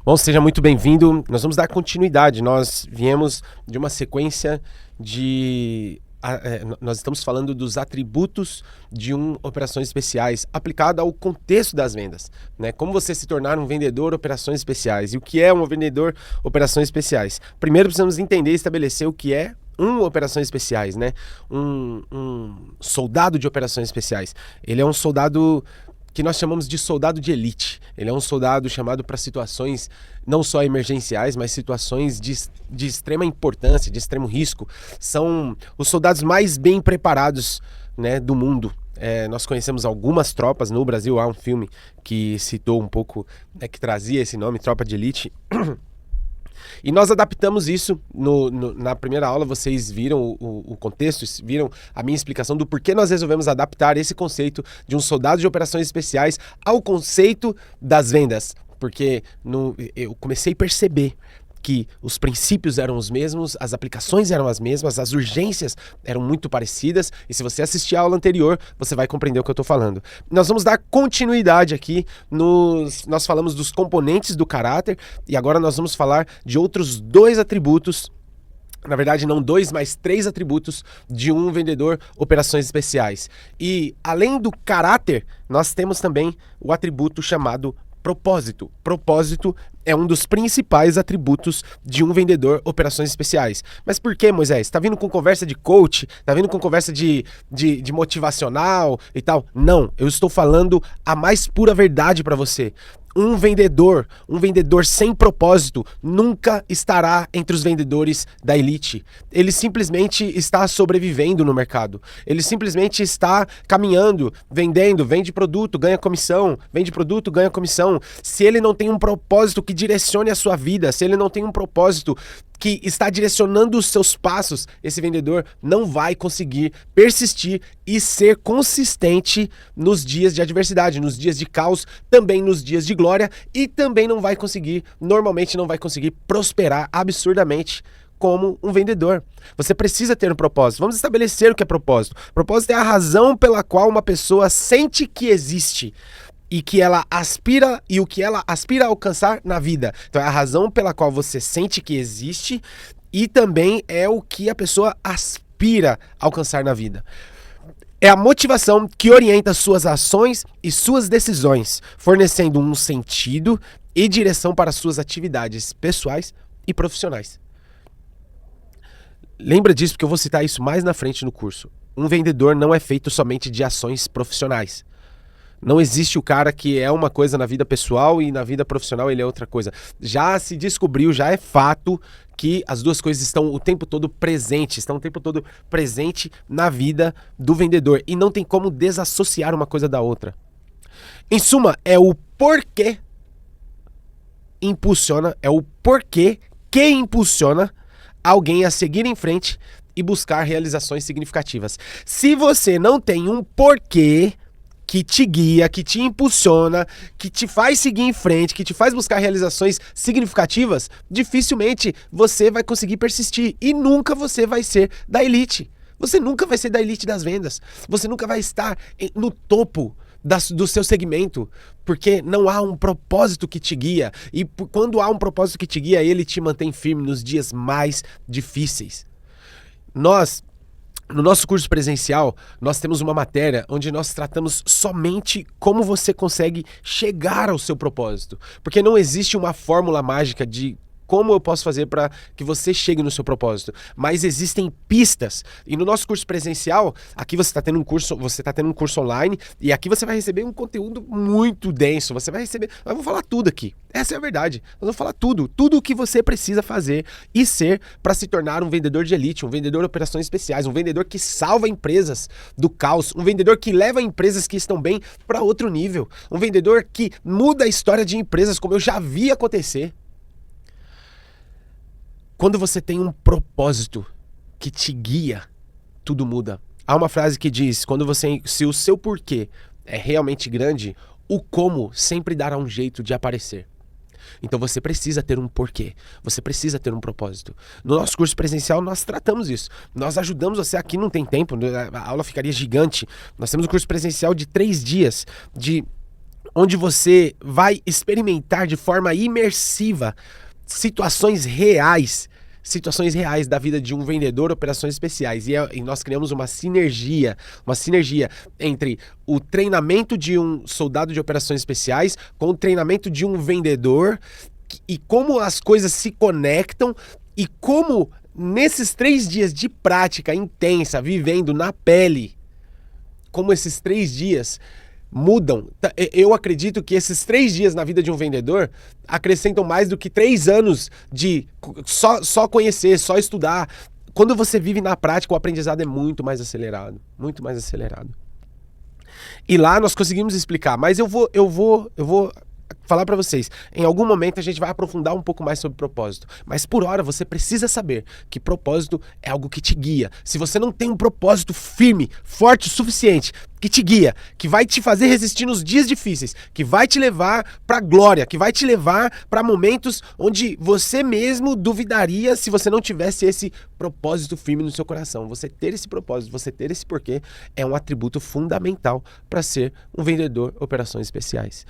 Bom, seja muito bem-vindo. Nós vamos dar continuidade. Nós viemos de uma sequência de... Nós estamos falando dos atributos de operações especiais aplicado ao contexto das vendas, né? Como você se tornar um vendedor operações especiais e o que é um vendedor operações especiais. Primeiro precisamos entender e estabelecer o que é operações especiais, né? Um soldado de operações especiais. Ele é um soldado que nós chamamos de soldado de elite. Ele é um soldado chamado para situações não só emergenciais, mas situações de extrema importância, de extremo risco. São os soldados mais bem preparados, né, do mundo. Nós conhecemos algumas tropas. No Brasil há um filme que citou um pouco, que trazia esse nome, Tropa de Elite. E nós adaptamos isso na primeira aula. Vocês viram o contexto, viram a minha explicação do porquê nós resolvemos adaptar esse conceito de um soldado de operações especiais ao conceito das vendas. Porque eu comecei a perceber que os princípios eram os mesmos, as aplicações eram as mesmas, as urgências eram muito parecidas, e se você assistir a aula anterior, você vai compreender o que eu estou falando. Nós vamos dar continuidade aqui, nós falamos dos componentes do caráter, e agora nós vamos falar de outros 2 atributos, na verdade não 2, mas 3 atributos de um vendedor operações especiais. E além do caráter, nós temos também o atributo chamado propósito. Propósito é um dos principais atributos de um vendedor operações especiais. Mas por que, Moisés? Tá vindo com conversa de coach? Tá vindo com conversa de motivacional e tal? Não, eu estou falando a mais pura verdade para você. Um vendedor sem propósito nunca estará entre os vendedores da elite. Ele simplesmente está sobrevivendo no mercado. Ele simplesmente está caminhando, vende produto, ganha comissão, vende produto, ganha comissão. Se ele não tem um propósito que direcione a sua vida, se ele não tem um propósito que está direcionando os seus passos, esse vendedor não vai conseguir persistir e ser consistente nos dias de adversidade, nos dias de caos, também nos dias de glória, e também normalmente não vai conseguir prosperar absurdamente como um vendedor. Você precisa ter um propósito. Vamos estabelecer o que é propósito. Propósito é a razão pela qual uma pessoa sente que existe e que ela aspira, e o que ela aspira a alcançar na vida. Então é a razão pela qual você sente que existe e também é o que a pessoa aspira a alcançar na vida. É a motivação que orienta suas ações e suas decisões, fornecendo um sentido e direção para suas atividades pessoais e profissionais. Lembra disso, porque eu vou citar isso mais na frente no curso. Um vendedor não é feito somente de ações profissionais. Não existe o cara que é uma coisa na vida pessoal e na vida profissional ele é outra coisa. Já se descobriu, já é fato que as duas coisas estão o tempo todo presentes, na vida do vendedor. E não tem como desassociar uma coisa da outra. Em suma, é o porquê que impulsiona alguém a seguir em frente e buscar realizações significativas. Se você não tem um porquê que te guia, que te impulsiona, que te faz seguir em frente, que te faz buscar realizações significativas, dificilmente você vai conseguir persistir e nunca você vai ser da elite. Você nunca vai ser da elite das vendas. Você nunca vai estar no topo do seu segmento, porque não há um propósito que te guia. E quando há um propósito que te guia, ele te mantém firme nos dias mais difíceis. No nosso curso presencial, nós temos uma matéria onde nós tratamos somente como você consegue chegar ao seu propósito. Porque não existe uma fórmula mágica de como eu posso fazer para que você chegue no seu propósito. Mas existem pistas. E no nosso curso presencial, aqui você está tendo um curso online, e aqui você vai receber um conteúdo muito denso. Você vai receber... Nós vamos falar tudo aqui. Essa é a verdade. Nós vamos falar tudo o que você precisa fazer e ser para se tornar um vendedor de elite, um vendedor de operações especiais, um vendedor que salva empresas do caos, um vendedor que leva empresas que estão bem para outro nível, um vendedor que muda a história de empresas como eu já vi acontecer. Quando você tem um propósito que te guia, tudo muda. Há uma frase que diz, se o seu porquê é realmente grande, o como sempre dará um jeito de aparecer. Então você precisa ter um porquê, você precisa ter um propósito. No nosso curso presencial nós tratamos isso, nós ajudamos você, aqui não tem tempo, a aula ficaria gigante. Nós temos um curso presencial de 3 dias, de onde você vai experimentar de forma imersiva situações reais da vida de um vendedor, operações especiais. E nós criamos uma sinergia entre o treinamento de um soldado de operações especiais com o treinamento de um vendedor, e como as coisas se conectam e como nesses 3 dias de prática intensa, vivendo na pele, como esses 3 dias mudam. Eu acredito que esses 3 dias na vida de um vendedor acrescentam mais do que 3 anos de só conhecer, só estudar. Quando você vive na prática, o aprendizado é muito mais acelerado. Muito mais acelerado. E lá nós conseguimos explicar, mas eu vou falar para vocês, em algum momento a gente vai aprofundar um pouco mais sobre propósito, mas por hora você precisa saber que propósito é algo que te guia. Se você não tem um propósito firme, forte o suficiente, que te guia, que vai te fazer resistir nos dias difíceis, que vai te levar para glória, que vai te levar para momentos onde você mesmo duvidaria se você não tivesse esse propósito firme no seu coração. Você ter esse propósito, você ter esse porquê é um atributo fundamental para ser um vendedor operações especiais.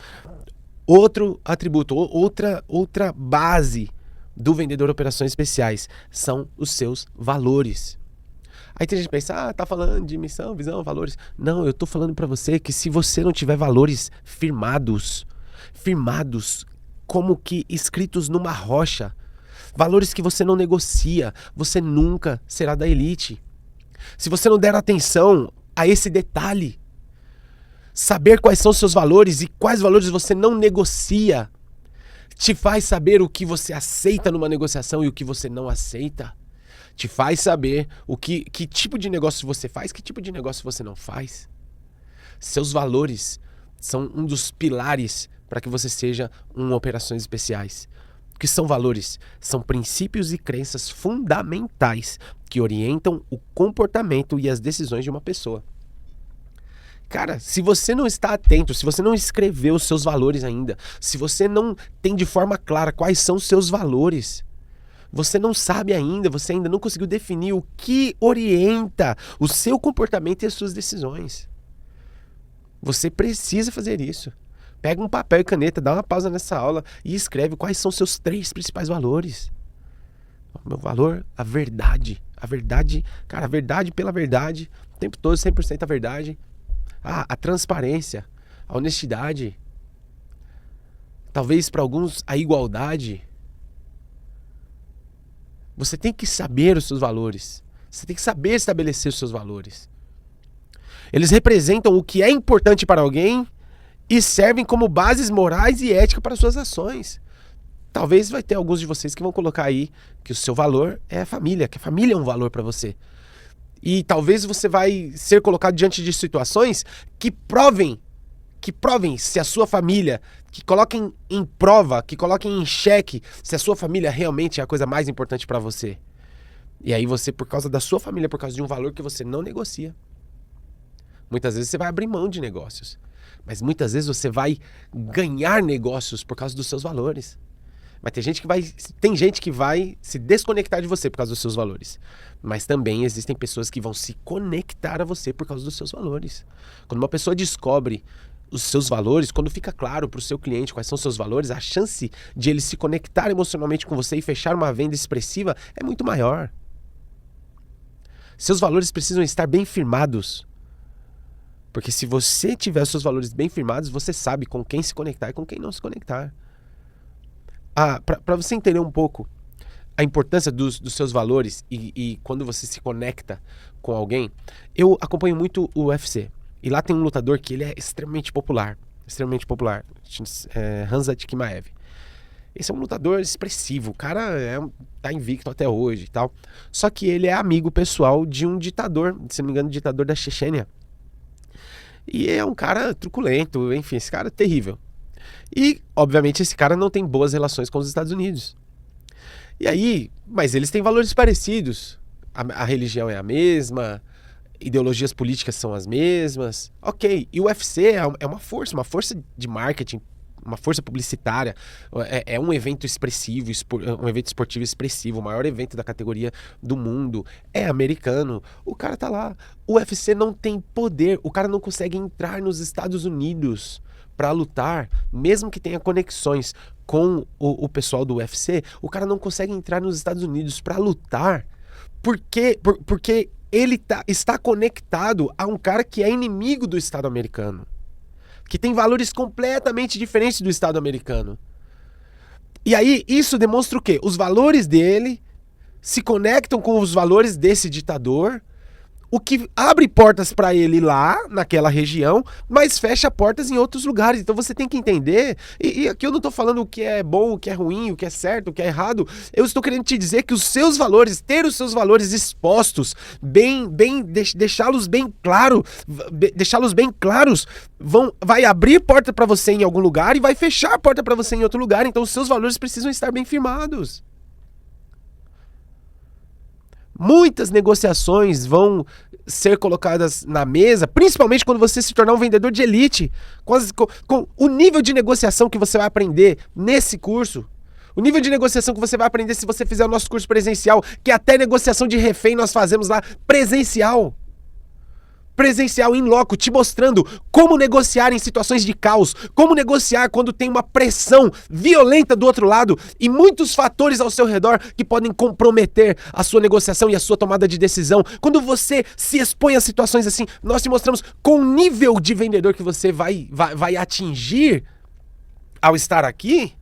Outro atributo, outra base do vendedor operações especiais são os seus valores. Aí tem gente que pensa, tá falando de missão, visão, valores. Não, eu tô falando para você que se você não tiver valores firmados como que escritos numa rocha, valores que você não negocia, você nunca será da elite. Se você não der atenção a esse detalhe, saber quais são os seus valores e quais valores você não negocia te faz saber o que você aceita numa negociação e o que você não aceita. Te faz saber que tipo de negócio você faz, que tipo de negócio você não faz. Seus valores são um dos pilares para que você seja um operações especiais. O que são valores? São princípios e crenças fundamentais que orientam o comportamento e as decisões de uma pessoa. Cara, se você não está atento, se você não escreveu os seus valores ainda, se você não tem de forma clara quais são os seus valores, você não sabe ainda, você ainda não conseguiu definir o que orienta o seu comportamento e as suas decisões. Você precisa fazer isso. Pega um papel e caneta, dá uma pausa nessa aula e escreve quais são os seus 3 principais valores. O meu valor, a verdade. A verdade, cara, a verdade pela verdade, o tempo todo, 100% a verdade. A transparência, a honestidade, talvez para alguns a igualdade. Você tem que saber os seus valores, você tem que saber estabelecer os seus valores. Eles representam o que é importante para alguém e servem como bases morais e ética para suas ações. Talvez vai ter alguns de vocês que vão colocar aí que o seu valor é a família, que a família é um valor para você. E talvez você vai ser colocado diante de situações que provem se a sua família, que coloquem em prova, que coloquem em xeque se a sua família realmente é a coisa mais importante para você. E aí você, por causa da sua família, por causa de um valor que você não negocia. Muitas vezes você vai abrir mão de negócios, mas muitas vezes você vai ganhar negócios por causa dos seus valores. Mas tem gente que vai se desconectar de você por causa dos seus valores. Mas também existem pessoas que vão se conectar a você por causa dos seus valores. Quando uma pessoa descobre os seus valores, quando fica claro para o seu cliente quais são os seus valores, a chance de ele se conectar emocionalmente com você e fechar uma venda expressiva é muito maior. Seus valores precisam estar bem firmados. Porque se você tiver os seus valores bem firmados, você sabe com quem se conectar e com quem não se conectar. Para você entender um pouco a importância dos seus valores e quando você se conecta com alguém, eu acompanho muito o UFC. E lá tem um lutador que ele é extremamente popular. Khamzat Chimaev. Esse é um lutador expressivo, o cara tá invicto até hoje e tal. Só que ele é amigo pessoal de um ditador, se não me engano, ditador da Chechênia. E é um cara truculento, enfim, esse cara é terrível. E, obviamente, esse cara não tem boas relações com os Estados Unidos. E aí, mas eles têm valores parecidos. A religião é a mesma, ideologias políticas são as mesmas. Ok, e o UFC é uma força de marketing, uma força publicitária. É um evento expressivo, um evento esportivo expressivo, o maior evento da categoria do mundo. É americano, o cara tá lá. O UFC não tem poder, o cara não consegue entrar nos Estados Unidos para lutar, mesmo que tenha conexões com o pessoal do UFC, o cara não consegue entrar nos Estados Unidos para lutar porque ele está conectado a um cara que é inimigo do Estado americano, que tem valores completamente diferentes do Estado americano. E aí isso demonstra o quê? Os valores dele se conectam com os valores desse ditador, o que abre portas para ele lá, naquela região, mas fecha portas em outros lugares. Então você tem que entender, e aqui eu não estou falando o que é bom, o que é ruim, o que é certo, o que é errado, eu estou querendo te dizer que os seus valores, ter os seus valores expostos, deixá-los bem claros, vai abrir porta para você em algum lugar e vai fechar a porta para você em outro lugar. Então os seus valores precisam estar bem firmados. Muitas negociações vão ser colocadas na mesa, principalmente quando você se tornar um vendedor de elite, com o nível de negociação que você vai aprender nesse curso, o nível de negociação que você vai aprender se você fizer o nosso curso presencial, que até negociação de refém nós fazemos lá presencial in loco, te mostrando como negociar em situações de caos, como negociar quando tem uma pressão violenta do outro lado e muitos fatores ao seu redor que podem comprometer a sua negociação e a sua tomada de decisão. Quando você se expõe a situações assim, nós te mostramos com o nível de vendedor que você vai atingir ao estar aqui.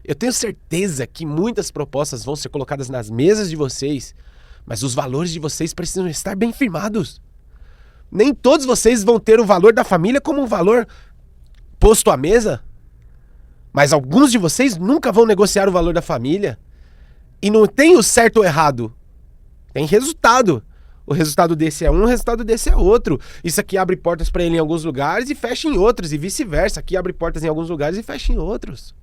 Eu tenho certeza que muitas propostas vão ser colocadas nas mesas de vocês, mas os valores de vocês precisam estar bem firmados. Nem todos vocês vão ter o valor da família como um valor posto à mesa, mas alguns de vocês nunca vão negociar o valor da família. E não tem o certo ou errado, tem resultado. O resultado desse é um, o resultado desse é outro. Isso aqui abre portas para ele em alguns lugares e fecha em outros, e vice-versa. Aqui abre portas em alguns lugares e fecha em outros.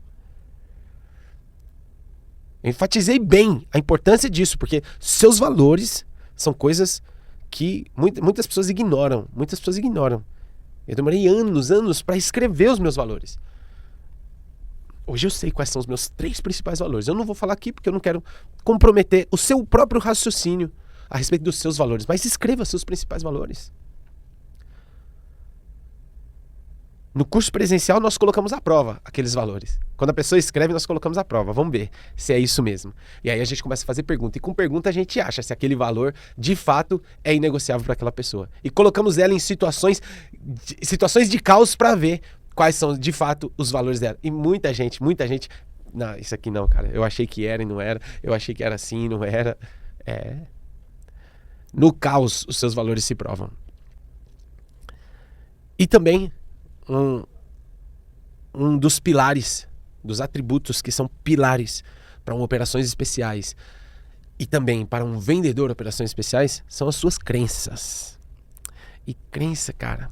Eu enfatizei bem a importância disso, porque seus valores são coisas que muitas pessoas ignoram. Muitas pessoas ignoram. Eu demorei anos para escrever os meus valores. Hoje eu sei quais são os meus 3 principais valores. Eu não vou falar aqui porque eu não quero comprometer o seu próprio raciocínio a respeito dos seus valores, mas escreva seus principais valores. No curso presencial nós colocamos à prova aqueles valores. Quando a pessoa escreve, nós colocamos à prova. Vamos ver se é isso mesmo. E aí a gente começa a fazer pergunta. E com pergunta a gente acha se aquele valor de fato é inegociável para aquela pessoa. E colocamos ela em situações de caos para ver quais são de fato os valores dela. E muita gente, não, isso aqui não, cara. Eu achei que era e não era. Eu achei que era assim e não era. No caos os seus valores se provam. E também um dos pilares, dos atributos que são pilares para operações especiais e também para um vendedor de operações especiais são as suas crenças. E crença, cara,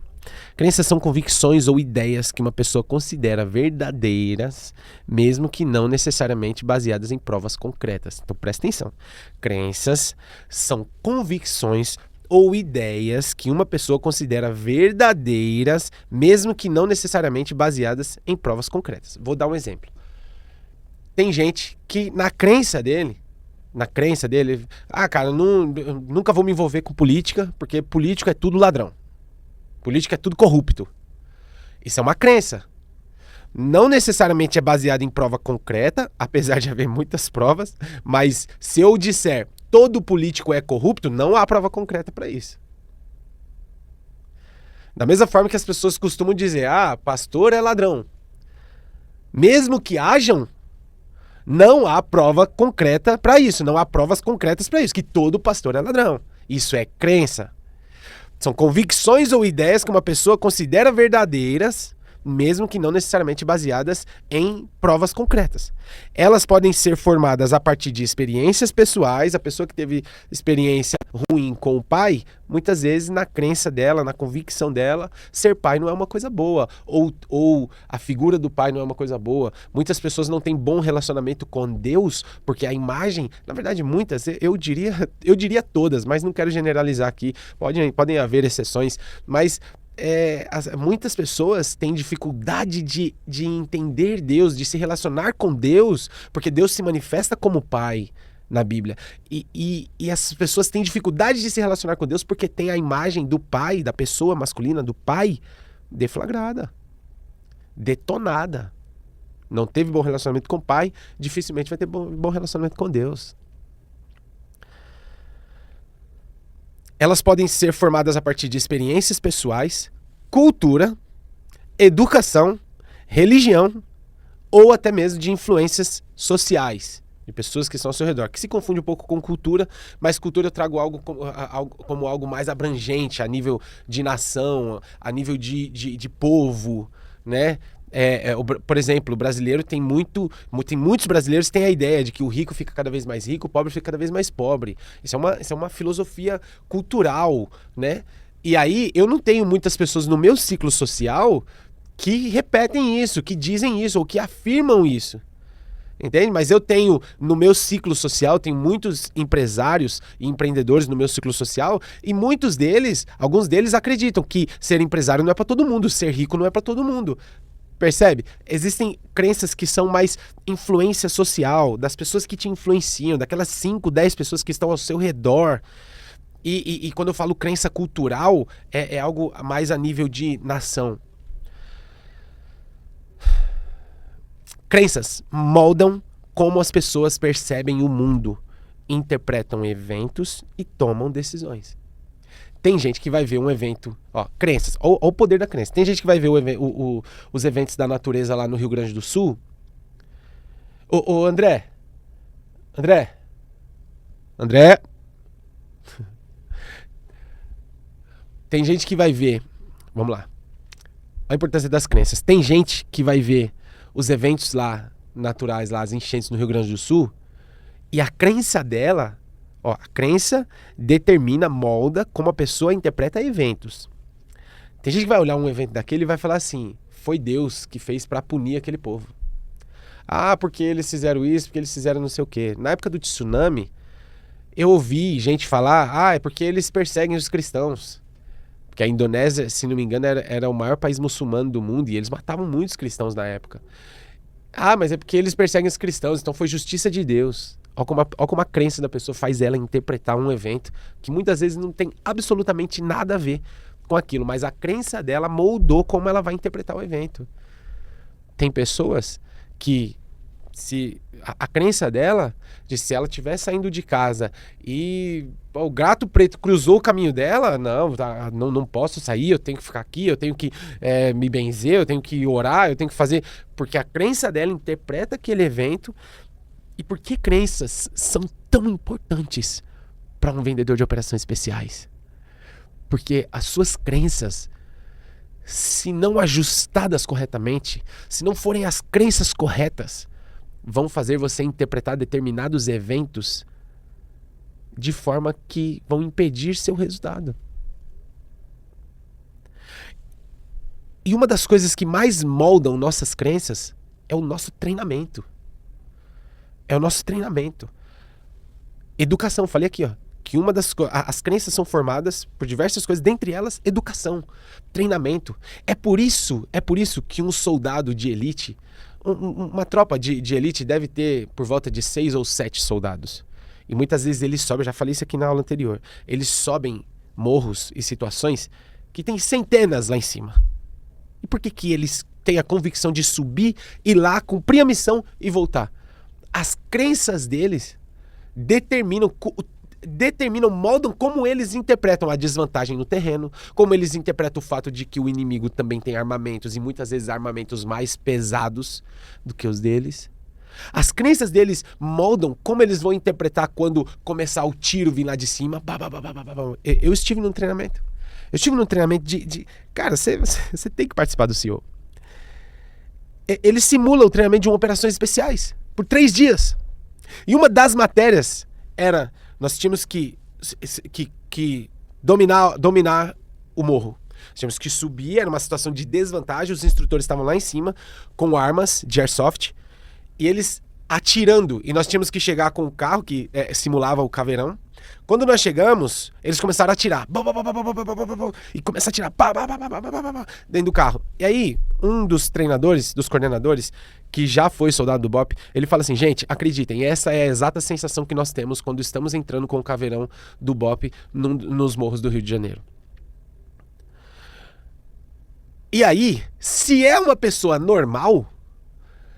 crenças são convicções ou ideias que uma pessoa considera verdadeiras, mesmo que não necessariamente baseadas em provas concretas. Então presta atenção. Crenças são convicções ou ideias que uma pessoa considera verdadeiras, mesmo que não necessariamente baseadas em provas concretas. Vou dar um exemplo. Tem gente que na crença dele, cara, eu nunca vou me envolver com política, porque político é tudo ladrão. Político é tudo corrupto. Isso é uma crença. Não necessariamente é baseado em prova concreta, apesar de haver muitas provas, mas se eu disser todo político é corrupto, não há prova concreta para isso. Da mesma forma que as pessoas costumam dizer, pastor é ladrão. Mesmo que hajam, não há prova concreta para isso, não há provas concretas para isso, que todo pastor é ladrão. Isso é crença. São convicções ou ideias que uma pessoa considera verdadeiras, mesmo que não necessariamente baseadas em provas concretas. Elas podem ser formadas a partir de experiências pessoais. A pessoa que teve experiência ruim com o pai, muitas vezes na crença dela, na convicção dela, ser pai não é uma coisa boa, ou a figura do pai não é uma coisa boa. Muitas pessoas não têm bom relacionamento com Deus, porque a imagem, na verdade muitas, eu diria todas, mas não quero generalizar aqui, podem haver exceções, mas muitas pessoas têm dificuldade de entender Deus, de se relacionar com Deus, porque Deus se manifesta como Pai na Bíblia. E as pessoas têm dificuldade de se relacionar com Deus porque tem a imagem do Pai, da pessoa masculina, do Pai, deflagrada. detonada. Não teve bom relacionamento com o pai, dificilmente vai ter bom relacionamento com Deus. Elas podem ser formadas a partir de experiências pessoais, cultura, educação, religião ou até mesmo de influências sociais, de pessoas que estão ao seu redor, que se confunde um pouco com cultura, mas cultura eu trago algo como algo mais abrangente, a nível de nação, a nível de povo, né? Por exemplo, o brasileiro tem muitos brasileiros que têm a ideia de que o rico fica cada vez mais rico, o pobre fica cada vez mais pobre. Isso é uma filosofia cultural, né? E aí eu não tenho muitas pessoas no meu ciclo social que repetem isso, que dizem isso ou que afirmam isso. Entende? Mas eu tenho, no meu ciclo social, tenho muitos empresários e empreendedores no meu ciclo social e alguns deles acreditam que ser empresário não é para todo mundo, ser rico não é para todo mundo. Percebe? Existem crenças que são mais influência social, das pessoas que te influenciam, daquelas 5, 10 pessoas que estão ao seu redor. E quando eu falo crença cultural, é algo mais a nível de nação. Crenças moldam como as pessoas percebem o mundo, interpretam eventos e tomam decisões. Tem gente que vai ver um evento, crenças, ou o poder da crença. Tem gente que vai ver os eventos da natureza lá no Rio Grande do Sul. André. Tem gente que vai ver, vamos lá, a importância das crenças. Tem gente que vai ver os eventos lá naturais, lá as enchentes no Rio Grande do Sul, e a crença dela, a crença determina, molda como a pessoa interpreta eventos. Tem gente que vai olhar um evento daquele e vai falar assim, foi Deus que fez para punir aquele povo. Porque eles fizeram isso, porque eles fizeram não sei o quê. Na época do tsunami, eu ouvi gente falar, é porque eles perseguem os cristãos. Porque a Indonésia, se não me engano, era o maior país muçulmano do mundo e eles matavam muitos cristãos na época. Mas é porque eles perseguem os cristãos, então foi justiça de Deus. Olha como a crença da pessoa faz ela interpretar um evento que muitas vezes não tem absolutamente nada a ver com aquilo, mas a crença dela moldou como ela vai interpretar o evento. Tem pessoas que a crença dela, de se ela estiver saindo de casa e o gato preto cruzou o caminho dela, não posso sair, eu tenho que ficar aqui, eu tenho que me benzer, eu tenho que orar, eu tenho que fazer, porque a crença dela interpreta aquele evento. E por que crenças são tão importantes para um vendedor de operações especiais? Porque as suas crenças, se não ajustadas corretamente, se não forem as crenças corretas, vão fazer você interpretar determinados eventos de forma que vão impedir seu resultado. E uma das coisas que mais moldam nossas crenças é o nosso treinamento. Educação, falei aqui, que as crenças são formadas por diversas coisas, dentre elas, educação, treinamento. É por isso que um soldado de elite, uma tropa de elite deve ter por volta de 6 ou 7 soldados. E muitas vezes eles sobem, já falei isso aqui na aula anterior, eles sobem morros e situações que tem centenas lá em cima. E por que eles têm a convicção de subir, ir lá, cumprir a missão e voltar? As crenças deles determinam, moldam como eles interpretam a desvantagem no terreno, como eles interpretam o fato de que o inimigo também tem armamentos, e muitas vezes armamentos mais pesados do que os deles. As crenças deles moldam como eles vão interpretar quando começar o tiro vir lá de cima. Eu estive num treinamento. Cara, você tem que participar do CEO. Ele simula o treinamento de operações especiais por 3 dias. E uma das matérias era, nós tínhamos que dominar o morro. Nós tínhamos que subir, era uma situação de desvantagem, os instrutores estavam lá em cima com armas de airsoft e eles atirando. E nós tínhamos que chegar com o carro que simulava o caveirão. Quando nós chegamos, eles começaram a atirar. E começaram a atirar dentro do carro. E aí, um dos treinadores, dos coordenadores, que já foi soldado do BOP, ele fala assim, gente, acreditem, essa é a exata sensação que nós temos quando estamos entrando com o caveirão do BOP nos morros do Rio de Janeiro. E aí, se é uma pessoa normal,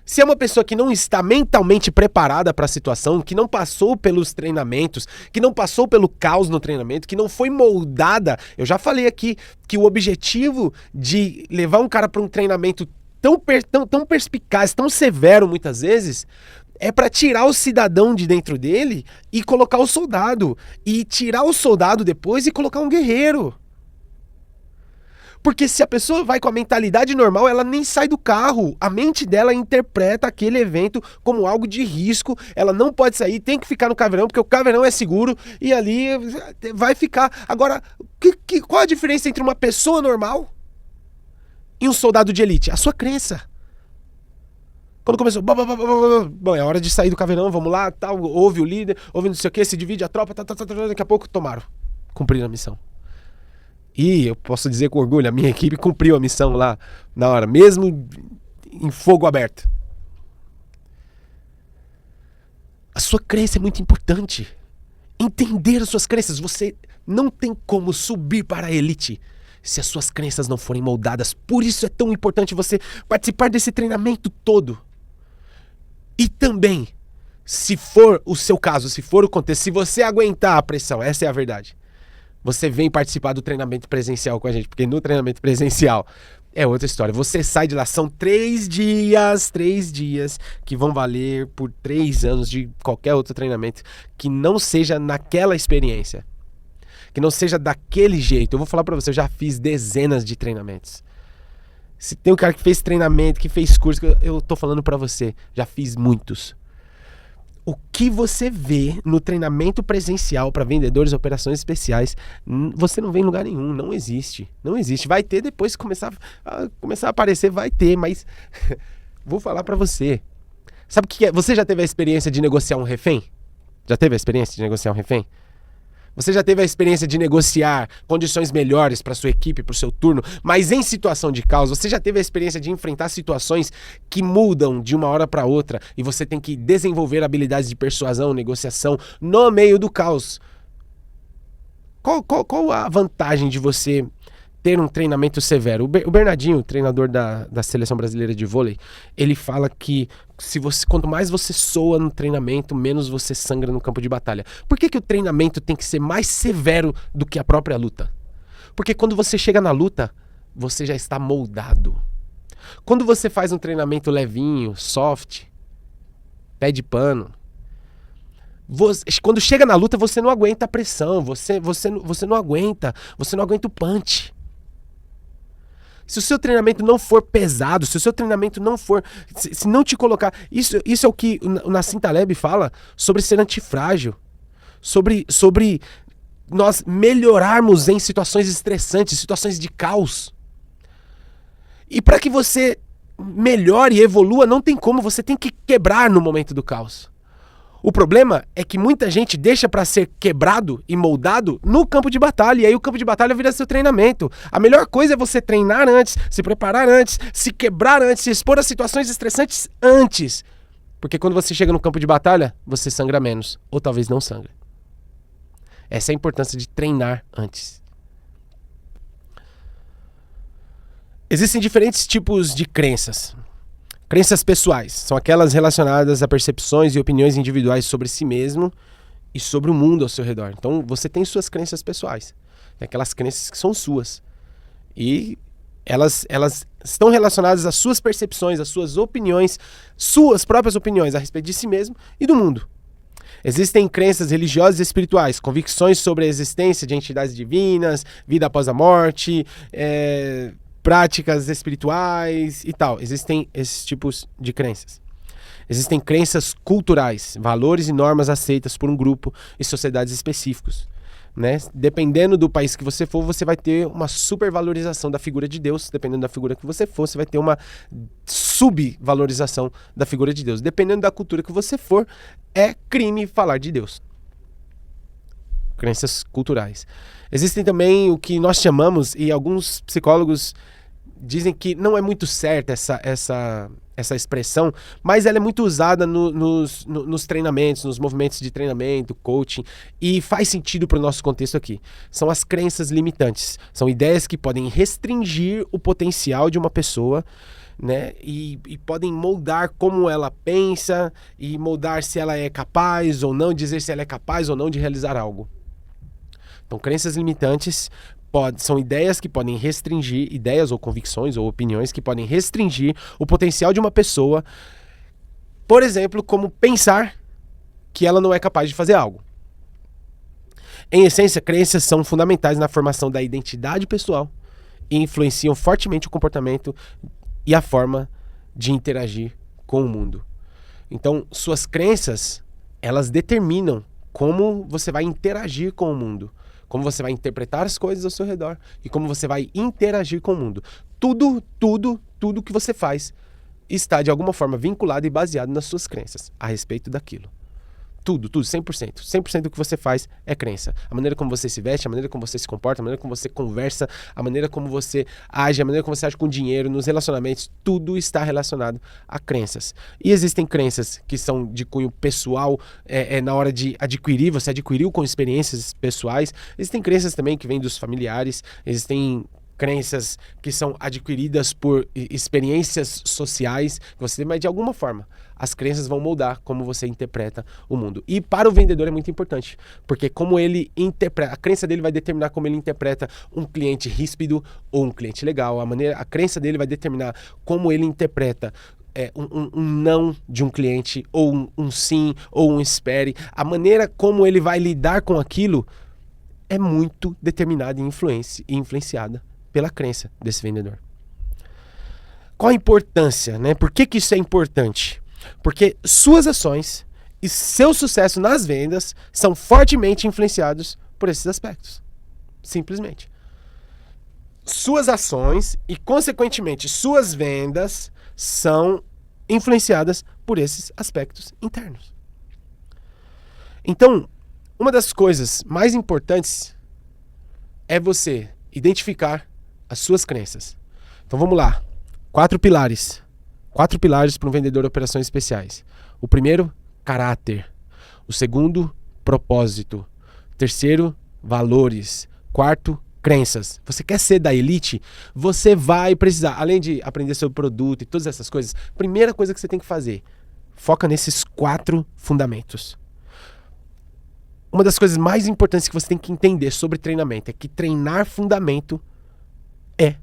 se é uma pessoa que não está mentalmente preparada para a situação, que não passou pelos treinamentos, que não passou pelo caos no treinamento, que não foi moldada, eu já falei aqui que o objetivo de levar um cara para um treinamento tão perspicaz, tão severo muitas vezes, é para tirar o cidadão de dentro dele e colocar o soldado. E tirar o soldado depois e colocar um guerreiro. Porque se a pessoa vai com a mentalidade normal, ela nem sai do carro. A mente dela interpreta aquele evento como algo de risco. Ela não pode sair, tem que ficar no caveirão, porque o caveirão é seguro e ali vai ficar. Agora, qual a diferença entre uma pessoa normal e um soldado de elite? A sua crença. Quando começou, bom, é hora de sair do caveirão, vamos lá, tal, ouve o líder, ouve não sei o que, se divide a tropa, daqui a pouco tomaram, cumpriram a missão. E eu posso dizer com orgulho, a minha equipe cumpriu a missão lá na hora, mesmo em fogo aberto. A sua crença é muito importante. Entender as suas crenças. Você não tem como subir para a elite se as suas crenças não forem moldadas. Por isso é tão importante você participar desse treinamento todo. E também, se for o seu caso, se for o contexto, se você aguentar a pressão, essa é a verdade, você vem participar do treinamento presencial com a gente, porque no treinamento presencial é outra história. Você sai de lá, são 3 dias que vão valer por 3 anos de qualquer outro treinamento que não seja naquela experiência, que não seja daquele jeito. Eu vou falar pra você, eu já fiz dezenas de treinamentos. Se tem um cara que fez treinamento, que fez curso, eu tô falando pra você, já fiz muitos. O que você vê no treinamento presencial para vendedores e operações especiais, você não vê em lugar nenhum, não existe. Não existe. Vai ter depois que começar a aparecer, vai ter, mas vou falar para você. Sabe o que é? Você já teve a experiência de negociar um refém? Já teve a experiência de negociar um refém? Você já teve a experiência de negociar condições melhores para sua equipe, para o seu turno, mas em situação de caos, você já teve a experiência de enfrentar situações que mudam de uma hora para outra e você tem que desenvolver habilidades de persuasão, negociação no meio do caos. Qual a vantagem de você ter um treinamento severo? O Bernardinho, treinador da Seleção Brasileira de Vôlei, ele fala que quanto mais você soa no treinamento, menos você sangra no campo de batalha. Por que o treinamento tem que ser mais severo do que a própria luta? Porque quando você chega na luta, você já está moldado. Quando você faz um treinamento levinho, soft, pé de pano, quando chega na luta, você não aguenta a pressão, você não aguenta o punch. Se o seu treinamento não for pesado, se o seu treinamento não for, se não te colocar, isso é o que o Nassim Taleb fala sobre ser antifrágil, sobre nós melhorarmos em situações estressantes, situações de caos. E para que você melhore e evolua, não tem como, você tem que quebrar no momento do caos. O problema é que muita gente deixa para ser quebrado e moldado no campo de batalha, e aí o campo de batalha vira seu treinamento. A melhor coisa é você treinar antes, se preparar antes, se quebrar antes, se expor a situações estressantes antes. Porque quando você chega no campo de batalha, você sangra menos, ou talvez não sangra. Essa é a importância de treinar antes. Existem diferentes tipos de crenças. Crenças pessoais são aquelas relacionadas a percepções e opiniões individuais sobre si mesmo e sobre o mundo ao seu redor. Então você tem suas crenças pessoais, tem aquelas crenças que são suas. E elas estão relacionadas às suas percepções, às suas opiniões, suas próprias opiniões a respeito de si mesmo e do mundo. Existem crenças religiosas e espirituais, convicções sobre a existência de entidades divinas, vida após a morte, práticas espirituais e tal. Existem esses tipos de crenças. Existem crenças culturais, valores e normas aceitas por um grupo e sociedades específicos, né? Dependendo do país que você for, você vai ter uma supervalorização da figura de Deus. Dependendo da figura que você for, você vai ter uma subvalorização da figura de Deus. Dependendo da cultura que você for, é crime falar de Deus. Crenças culturais. Existem também o que nós chamamos, e alguns psicólogos dizem que não é muito certa essa expressão, mas ela é muito usada nos treinamentos, nos movimentos de treinamento, coaching, e faz sentido para o nosso contexto aqui. São as crenças limitantes. São ideias que podem restringir o potencial de uma pessoa, né? E podem moldar como ela pensa e moldar se ela é capaz ou não, dizer se ela é capaz ou não de realizar algo. Então, crenças limitantes são ideias que podem restringir, ideias ou convicções ou opiniões que podem restringir o potencial de uma pessoa, por exemplo, como pensar que ela não é capaz de fazer algo. Em essência, crenças são fundamentais na formação da identidade pessoal e influenciam fortemente o comportamento e a forma de interagir com o mundo. Então, suas crenças, elas determinam como você vai interagir com o mundo, como você vai interpretar as coisas ao seu redor e como você vai interagir com o mundo. Tudo que você faz está de alguma forma vinculado e baseado nas suas crenças a respeito daquilo. Tudo, 100%. 100% do que você faz é crença. A maneira como você se veste, a maneira como você se comporta, a maneira como você conversa, a maneira como você age, a maneira como você age com dinheiro, nos relacionamentos, tudo está relacionado a crenças. E existem crenças que são de cunho pessoal, na hora de adquirir, você adquiriu com experiências pessoais. Existem crenças também que vêm dos familiares, existem crenças que são adquiridas por experiências sociais, mas de alguma forma as crenças vão moldar como você interpreta o mundo. E para o vendedor é muito importante, porque como ele interpreta, a crença dele vai determinar como ele interpreta um cliente ríspido ou um cliente legal. A crença dele vai determinar como ele interpreta um não de um cliente, ou um sim, ou um espere. A maneira como ele vai lidar com aquilo é muito determinada e influenciada pela crença desse vendedor. Qual a importância, né? Por que isso é importante? Porque suas ações e seu sucesso nas vendas são fortemente influenciados por esses aspectos. Simplesmente. Suas ações e, consequentemente, suas vendas são influenciadas por esses aspectos internos. Então, uma das coisas mais importantes é você identificar as suas crenças. Então vamos lá. 4 pilares. 4 pilares para um vendedor de operações especiais. O primeiro, caráter. O segundo, propósito. Terceiro, valores. Quarto, crenças. Você quer ser da elite? Você vai precisar, além de aprender sobre o produto e todas essas coisas, primeira coisa que você tem que fazer, foca nesses 4 fundamentos. Uma das coisas mais importantes que você tem que entender sobre treinamento é que treinar fundamento é,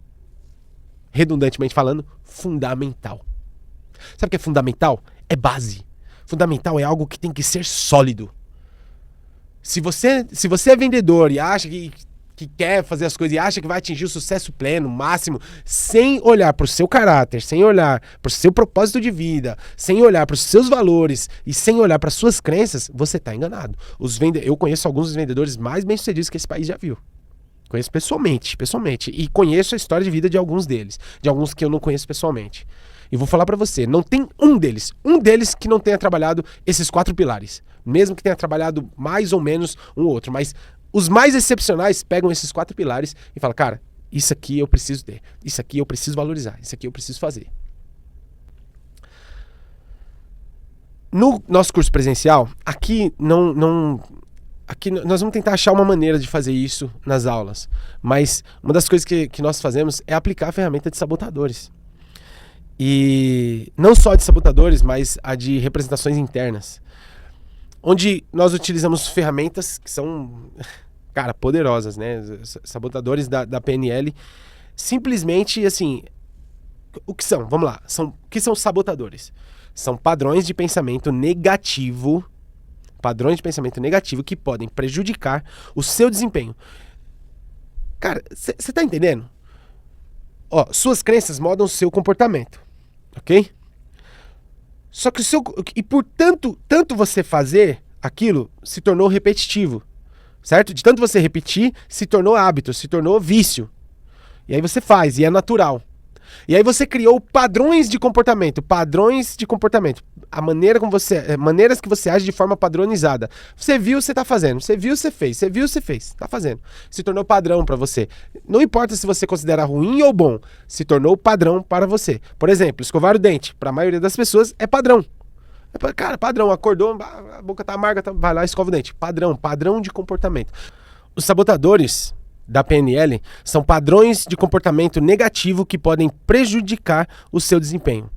redundantemente falando, fundamental. Sabe o que é fundamental? É base. Fundamental é algo que tem que ser sólido. Se você é vendedor e acha que quer fazer as coisas e acha que vai atingir o sucesso pleno, máximo, sem olhar para o seu caráter, sem olhar para o seu propósito de vida, sem olhar para os seus valores e sem olhar para as suas crenças, você está enganado. Eu conheço alguns dos vendedores mais bem-sucedidos que esse país já viu. Conheço pessoalmente. E conheço a história de vida de alguns deles. De alguns que eu não conheço pessoalmente. E vou falar pra você, não tem um deles que não tenha trabalhado esses 4 pilares. Mesmo que tenha trabalhado mais ou menos um outro. Mas os mais excepcionais pegam esses 4 pilares e falam, cara, isso aqui eu preciso ter. Isso aqui eu preciso valorizar. Isso aqui eu preciso fazer. No nosso curso presencial, aqui nós vamos tentar achar uma maneira de fazer isso nas aulas. Mas uma das coisas que nós fazemos é aplicar a ferramenta de sabotadores. E não só de sabotadores, mas a de representações internas. Onde nós utilizamos ferramentas que são, cara, poderosas, né? Sabotadores da PNL. Simplesmente, assim, o que são? Vamos lá. O que são sabotadores? São padrões de pensamento negativo. Padrões de pensamento negativo que podem prejudicar o seu desempenho. Cara, você tá entendendo? Suas crenças moldam o seu comportamento, ok? Só que por tanto você fazer aquilo, se tornou repetitivo, certo? De tanto você repetir, se tornou hábito, se tornou vício. E aí você faz, e é natural. E aí você criou padrões de comportamento. Maneiras que você age de forma padronizada. Você viu, você tá fazendo. Você viu, você fez. Você viu, você fez. Tá fazendo. Se tornou padrão para você. Não importa se você considera ruim ou bom. Se tornou padrão para você. Por exemplo, escovar o dente. Para a maioria das pessoas é padrão. Cara, padrão. Acordou, a boca tá amarga, vai lá, escova o dente. Padrão de comportamento. Os sabotadores da PNL são padrões de comportamento negativo que podem prejudicar o seu desempenho.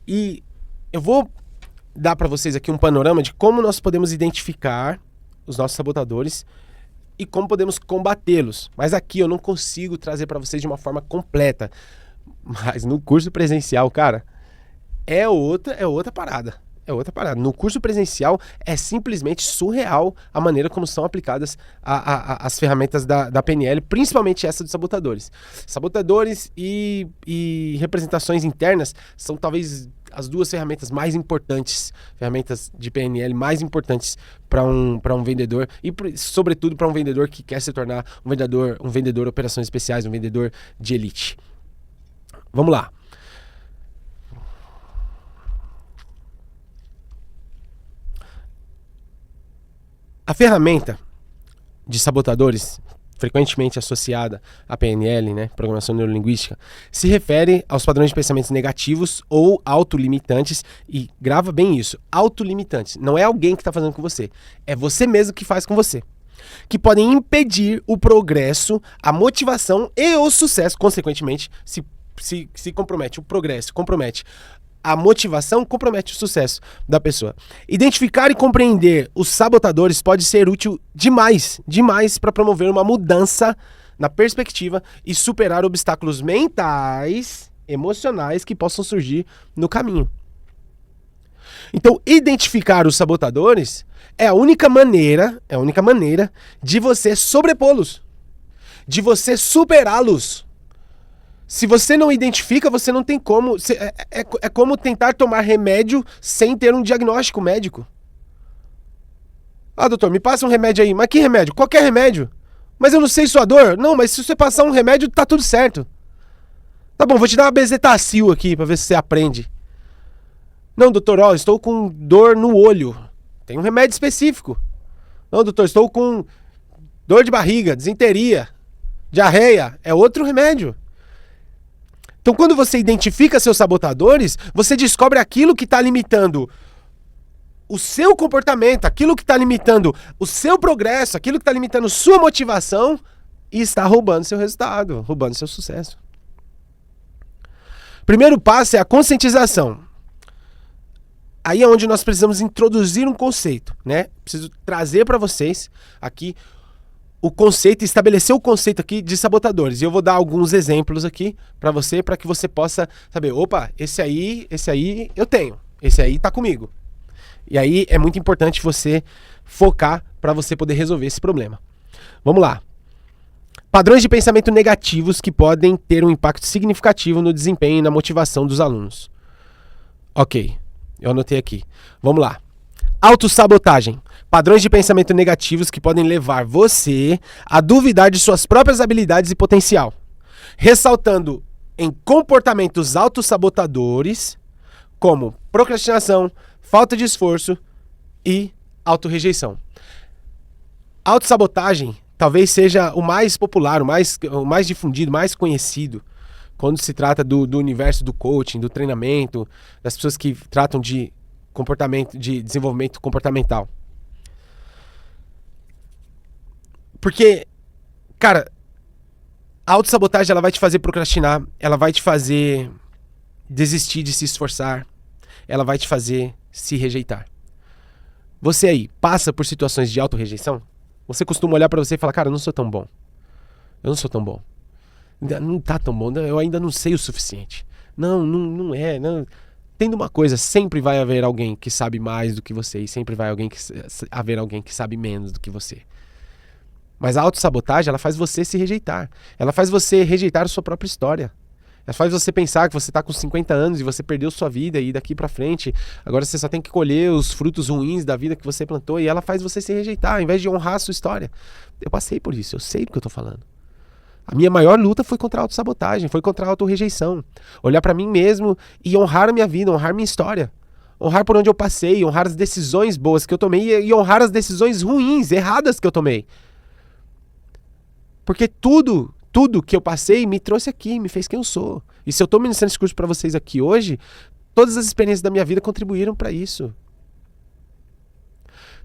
E eu vou dar para vocês aqui um panorama de como nós podemos identificar os nossos sabotadores e como podemos combatê-los. Mas aqui eu não consigo trazer para vocês de uma forma completa. Mas no curso presencial, cara, é outra parada. No curso presencial é simplesmente surreal a maneira como são aplicadas as ferramentas da PNL, principalmente essa dos sabotadores. Sabotadores e representações internas são talvez as duas ferramentas mais importantes, ferramentas de PNL mais importantes para um vendedor e sobretudo para um vendedor que quer se tornar um vendedor operações especiais, um vendedor de elite. Vamos lá. A ferramenta de sabotadores, frequentemente associada à PNL, né, Programação Neurolinguística, se refere aos padrões de pensamentos negativos ou autolimitantes, e grava bem isso, autolimitantes. Não é alguém que está fazendo com você, é você mesmo que faz com você. Que podem impedir o progresso, a motivação e o sucesso, consequentemente, se compromete, o progresso compromete a motivação, compromete o sucesso da pessoa. Identificar e compreender os sabotadores pode ser útil demais para promover uma mudança na perspectiva e superar obstáculos mentais, emocionais que possam surgir no caminho. Então, identificar os sabotadores é a única maneira de você sobrepô-los, de você superá-los. Se você não identifica, você não tem como. É como tentar tomar remédio sem ter um diagnóstico médico. Ah, doutor, me passa um remédio aí. Mas que remédio? Qualquer remédio. Mas eu não sei sua dor. Não, mas se você passar um remédio, tá tudo certo. Tá bom, vou te dar uma bezetacil aqui pra ver se você aprende. Não, doutor, estou com dor no olho. Tem um remédio específico. Não, doutor, estou com dor de barriga, disenteria, diarreia. É outro remédio. Então, quando você identifica seus sabotadores, você descobre aquilo que está limitando o seu comportamento, aquilo que está limitando o seu progresso, aquilo que está limitando sua motivação e está roubando seu resultado, roubando seu sucesso. Primeiro passo é a conscientização. Aí é onde nós precisamos introduzir um conceito, né? Preciso trazer para vocês aqui o conceito, estabelecer o conceito aqui de sabotadores. E eu vou dar alguns exemplos aqui para que você possa saber, opa, esse aí eu tenho, esse aí tá comigo. E aí é muito importante você focar para você poder resolver esse problema. Vamos lá. Padrões de pensamento negativos que podem ter um impacto significativo no desempenho e na motivação dos alunos. Ok, eu anotei aqui. Vamos lá. Autossabotagem. Padrões de pensamento negativos que podem levar você a duvidar de suas próprias habilidades e potencial. Ressaltando em comportamentos autossabotadores, como procrastinação, falta de esforço e autorrejeição. Autossabotagem talvez seja o mais popular, o mais difundido, mais conhecido, quando se trata do universo do coaching, do treinamento, das pessoas que tratam de comportamento, de desenvolvimento comportamental. Porque, cara, a autossabotagem ela vai te fazer procrastinar, ela vai te fazer desistir de se esforçar, ela vai te fazer se rejeitar. Você aí passa por situações de autorrejeição? Você costuma olhar pra você e falar, cara, eu não sou tão bom. Eu não sou tão bom. Não tá tão bom, eu ainda não sei o suficiente. Não é. Tendo uma coisa, sempre vai haver alguém que sabe mais do que você e sempre vai haver alguém que sabe menos do que você. Mas a autossabotagem, ela faz você se rejeitar. Ela faz você rejeitar a sua própria história. Ela faz você pensar que você está com 50 anos e você perdeu sua vida e daqui pra frente, agora você só tem que colher os frutos ruins da vida que você plantou e ela faz você se rejeitar, ao invés de honrar a sua história. Eu passei por isso, eu sei do que eu tô falando. A minha maior luta foi contra a autossabotagem, foi contra a autorrejeição. Olhar para mim mesmo e honrar a minha vida, honrar minha história. Honrar por onde eu passei, honrar as decisões boas que eu tomei e honrar as decisões ruins, erradas que eu tomei. Porque tudo que eu passei me trouxe aqui, me fez quem eu sou. E se eu estou ministrando esse curso para vocês aqui hoje, todas as experiências da minha vida contribuíram para isso.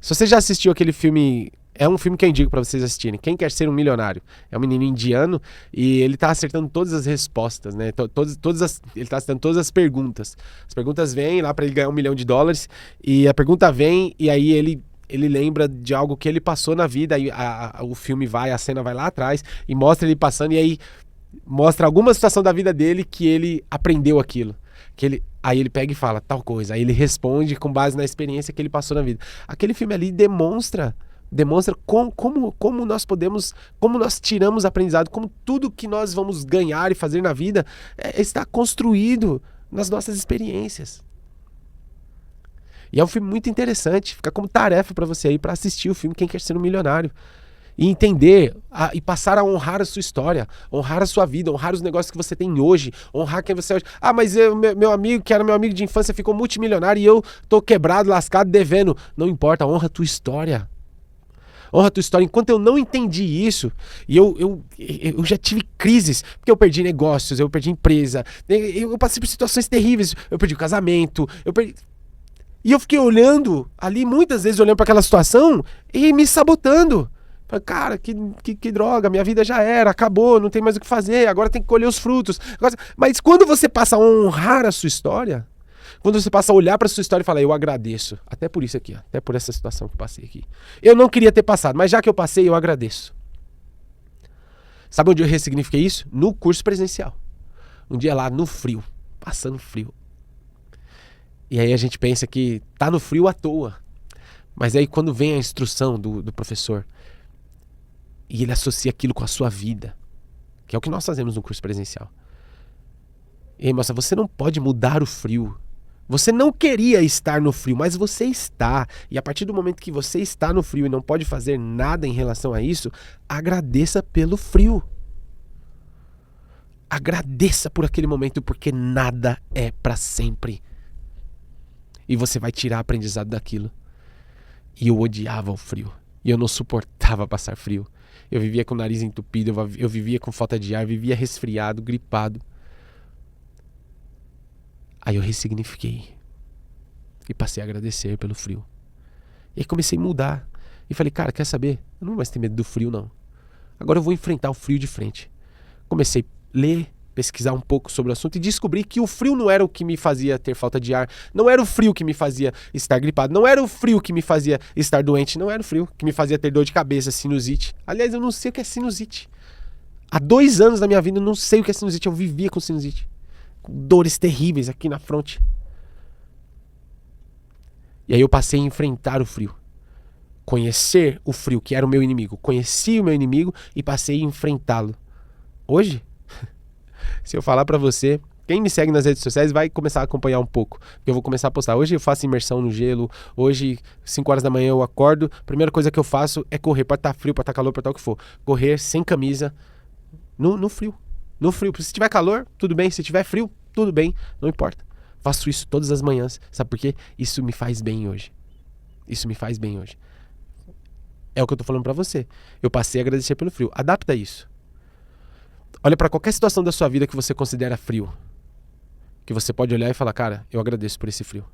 Se você já assistiu aquele filme, é um filme que eu indico para vocês assistirem, Quem Quer Ser um Milionário? É um menino indiano e ele tá acertando todas as respostas, né? Ele tá acertando todas as perguntas. As perguntas vêm lá para ele ganhar $1 milhão e a pergunta vem e aí ele lembra de algo que ele passou na vida, aí o filme a cena vai lá atrás e mostra ele passando e aí mostra alguma situação da vida dele que ele aprendeu aquilo. Aí ele pega e fala tal coisa, aí ele responde com base na experiência que ele passou na vida. Aquele filme ali demonstra como nós podemos, como nós tiramos aprendizado, como tudo que nós vamos ganhar e fazer na vida está construído nas nossas experiências. E é um filme muito interessante, fica como tarefa para você aí para assistir o filme Quem Quer Ser um Milionário. E entender e passar a honrar a sua história, honrar a sua vida, honrar os negócios que você tem hoje, honrar quem você é hoje. Ah, mas meu amigo, que era meu amigo de infância, ficou multimilionário e eu tô quebrado, lascado, devendo. Não importa, honra a tua história. Honra a tua história. Enquanto eu não entendi isso, e eu já tive crises, porque eu perdi negócios, eu perdi empresa, eu passei por situações terríveis, eu perdi o casamento, E eu fiquei olhando ali, muitas vezes olhando para aquela situação e me sabotando. Falei, cara, que droga, minha vida já era, acabou, não tem mais o que fazer, agora tem que colher os frutos. Mas quando você passa a honrar a sua história, quando você passa a olhar para a sua história e falar, eu agradeço, até por isso aqui, até por essa situação que eu passei aqui. Eu não queria ter passado, mas já que eu passei, eu agradeço. Sabe onde eu ressignifiquei isso? No curso presencial. Um dia lá no frio, passando frio. E aí a gente pensa que tá no frio à toa. Mas aí quando vem a instrução do professor, e ele associa aquilo com a sua vida, que é o que nós fazemos no curso presencial. E aí, moça, você não pode mudar o frio. Você não queria estar no frio, mas você está. E a partir do momento que você está no frio e não pode fazer nada em relação a isso, agradeça pelo frio. Agradeça por aquele momento, porque nada é para sempre. E você vai tirar aprendizado daquilo. E eu odiava o frio. E eu não suportava passar frio. Eu vivia com o nariz entupido, eu vivia com falta de ar, vivia resfriado, gripado. Aí eu ressignifiquei. E passei a agradecer pelo frio. E aí comecei a mudar. E falei, cara, quer saber? Eu não vou mais ter medo do frio, não. Agora eu vou enfrentar o frio de frente. Comecei a ler, pesquisar um pouco sobre o assunto e descobri que o frio não era o que me fazia ter falta de ar, não era o frio que me fazia estar gripado, não era o frio que me fazia estar doente, não era o frio que me fazia ter dor de cabeça, sinusite. Aliás, eu não sei o que é sinusite. Há 2 anos da minha vida eu não sei o que é sinusite, eu vivia com sinusite, com dores terríveis aqui na fronte. E aí eu passei a enfrentar o frio, conhecer o frio, que era o meu inimigo. Conheci o meu inimigo e passei a enfrentá-lo. Hoje, se eu falar pra você, quem me segue nas redes sociais vai começar a acompanhar um pouco. Porque eu vou começar a postar. Hoje eu faço imersão no gelo. Hoje, 5 horas da manhã eu acordo. A primeira coisa que eu faço é correr. Pode estar frio, pode estar calor, pode estar o que for. Correr sem camisa, no frio. No frio. Se tiver calor, tudo bem. Se tiver frio, tudo bem. Não importa. Faço isso todas as manhãs. Sabe por quê? Isso me faz bem hoje. Isso me faz bem hoje. É o que eu tô falando pra você. Eu passei a agradecer pelo frio. Adapta isso. Olha para qualquer situação da sua vida que você considera frio. Que você pode olhar e falar, cara, eu agradeço por esse frio.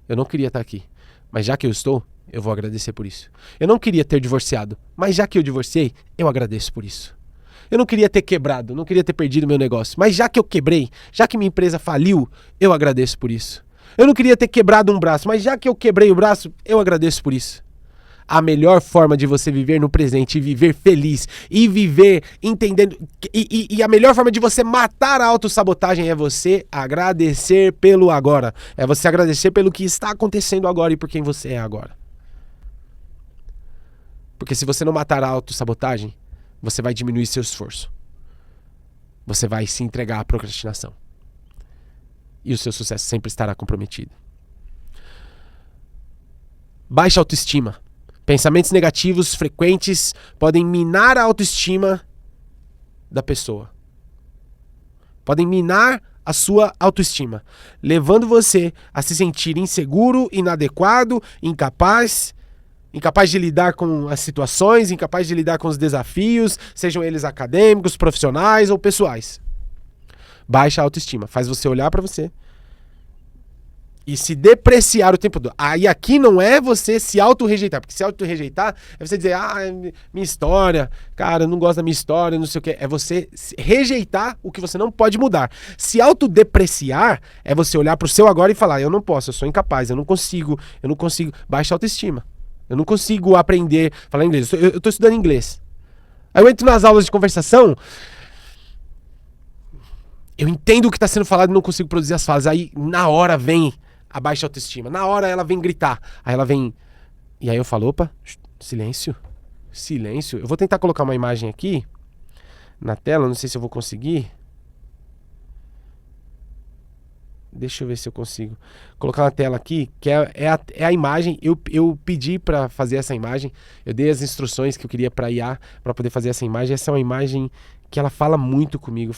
Eu não queria estar aqui, mas já que eu estou, eu vou agradecer por isso. Eu não queria ter divorciado, mas já que eu divorciei, eu agradeço por isso. Eu não queria ter quebrado, não queria ter perdido meu negócio, mas já que eu quebrei, já que minha empresa faliu, eu agradeço por isso. Eu não queria ter quebrado um braço, mas já que eu quebrei o braço, eu agradeço por isso. A melhor forma de você viver no presente e viver feliz e viver entendendo e a melhor forma de você matar a autossabotagem é você agradecer pelo agora. É você agradecer pelo que está acontecendo agora e por quem você é agora. Porque se você não matar a autossabotagem, você vai diminuir seu esforço. Você vai se entregar à procrastinação. E o seu sucesso sempre estará comprometido. Baixa autoestima. Pensamentos negativos frequentes podem minar a autoestima da pessoa. Podem minar a sua autoestima, levando você a se sentir inseguro, inadequado, incapaz de lidar com as situações, incapaz de lidar com os desafios, sejam eles acadêmicos, profissionais ou pessoais. Baixa a autoestima, faz você olhar para você e se depreciar o tempo todo. Aí aqui não é você se auto-rejeitar, porque se auto-rejeitar é você dizer, minha história, cara, eu não gosto da minha história, não sei o que. É você rejeitar o que você não pode mudar. Se autodepreciar é você olhar pro seu agora e falar, eu não posso, eu sou incapaz, eu não consigo. Baixa a autoestima. Eu não consigo aprender, falar inglês. Eu tô estudando inglês. Aí eu entro nas aulas de conversação, eu entendo o que está sendo falado e não consigo produzir as falas. Aí na hora vem a baixa autoestima. Na hora ela vem gritar. Aí ela vem... E aí eu falo, opa, silêncio. Silêncio. Eu vou tentar colocar uma imagem aqui na tela, não sei se eu vou conseguir. Deixa eu ver se eu consigo colocar na tela aqui, que é a imagem. Eu pedi para fazer essa imagem. Eu dei as instruções que eu queria para IA para poder fazer essa imagem. Essa é uma imagem que ela fala muito comigo.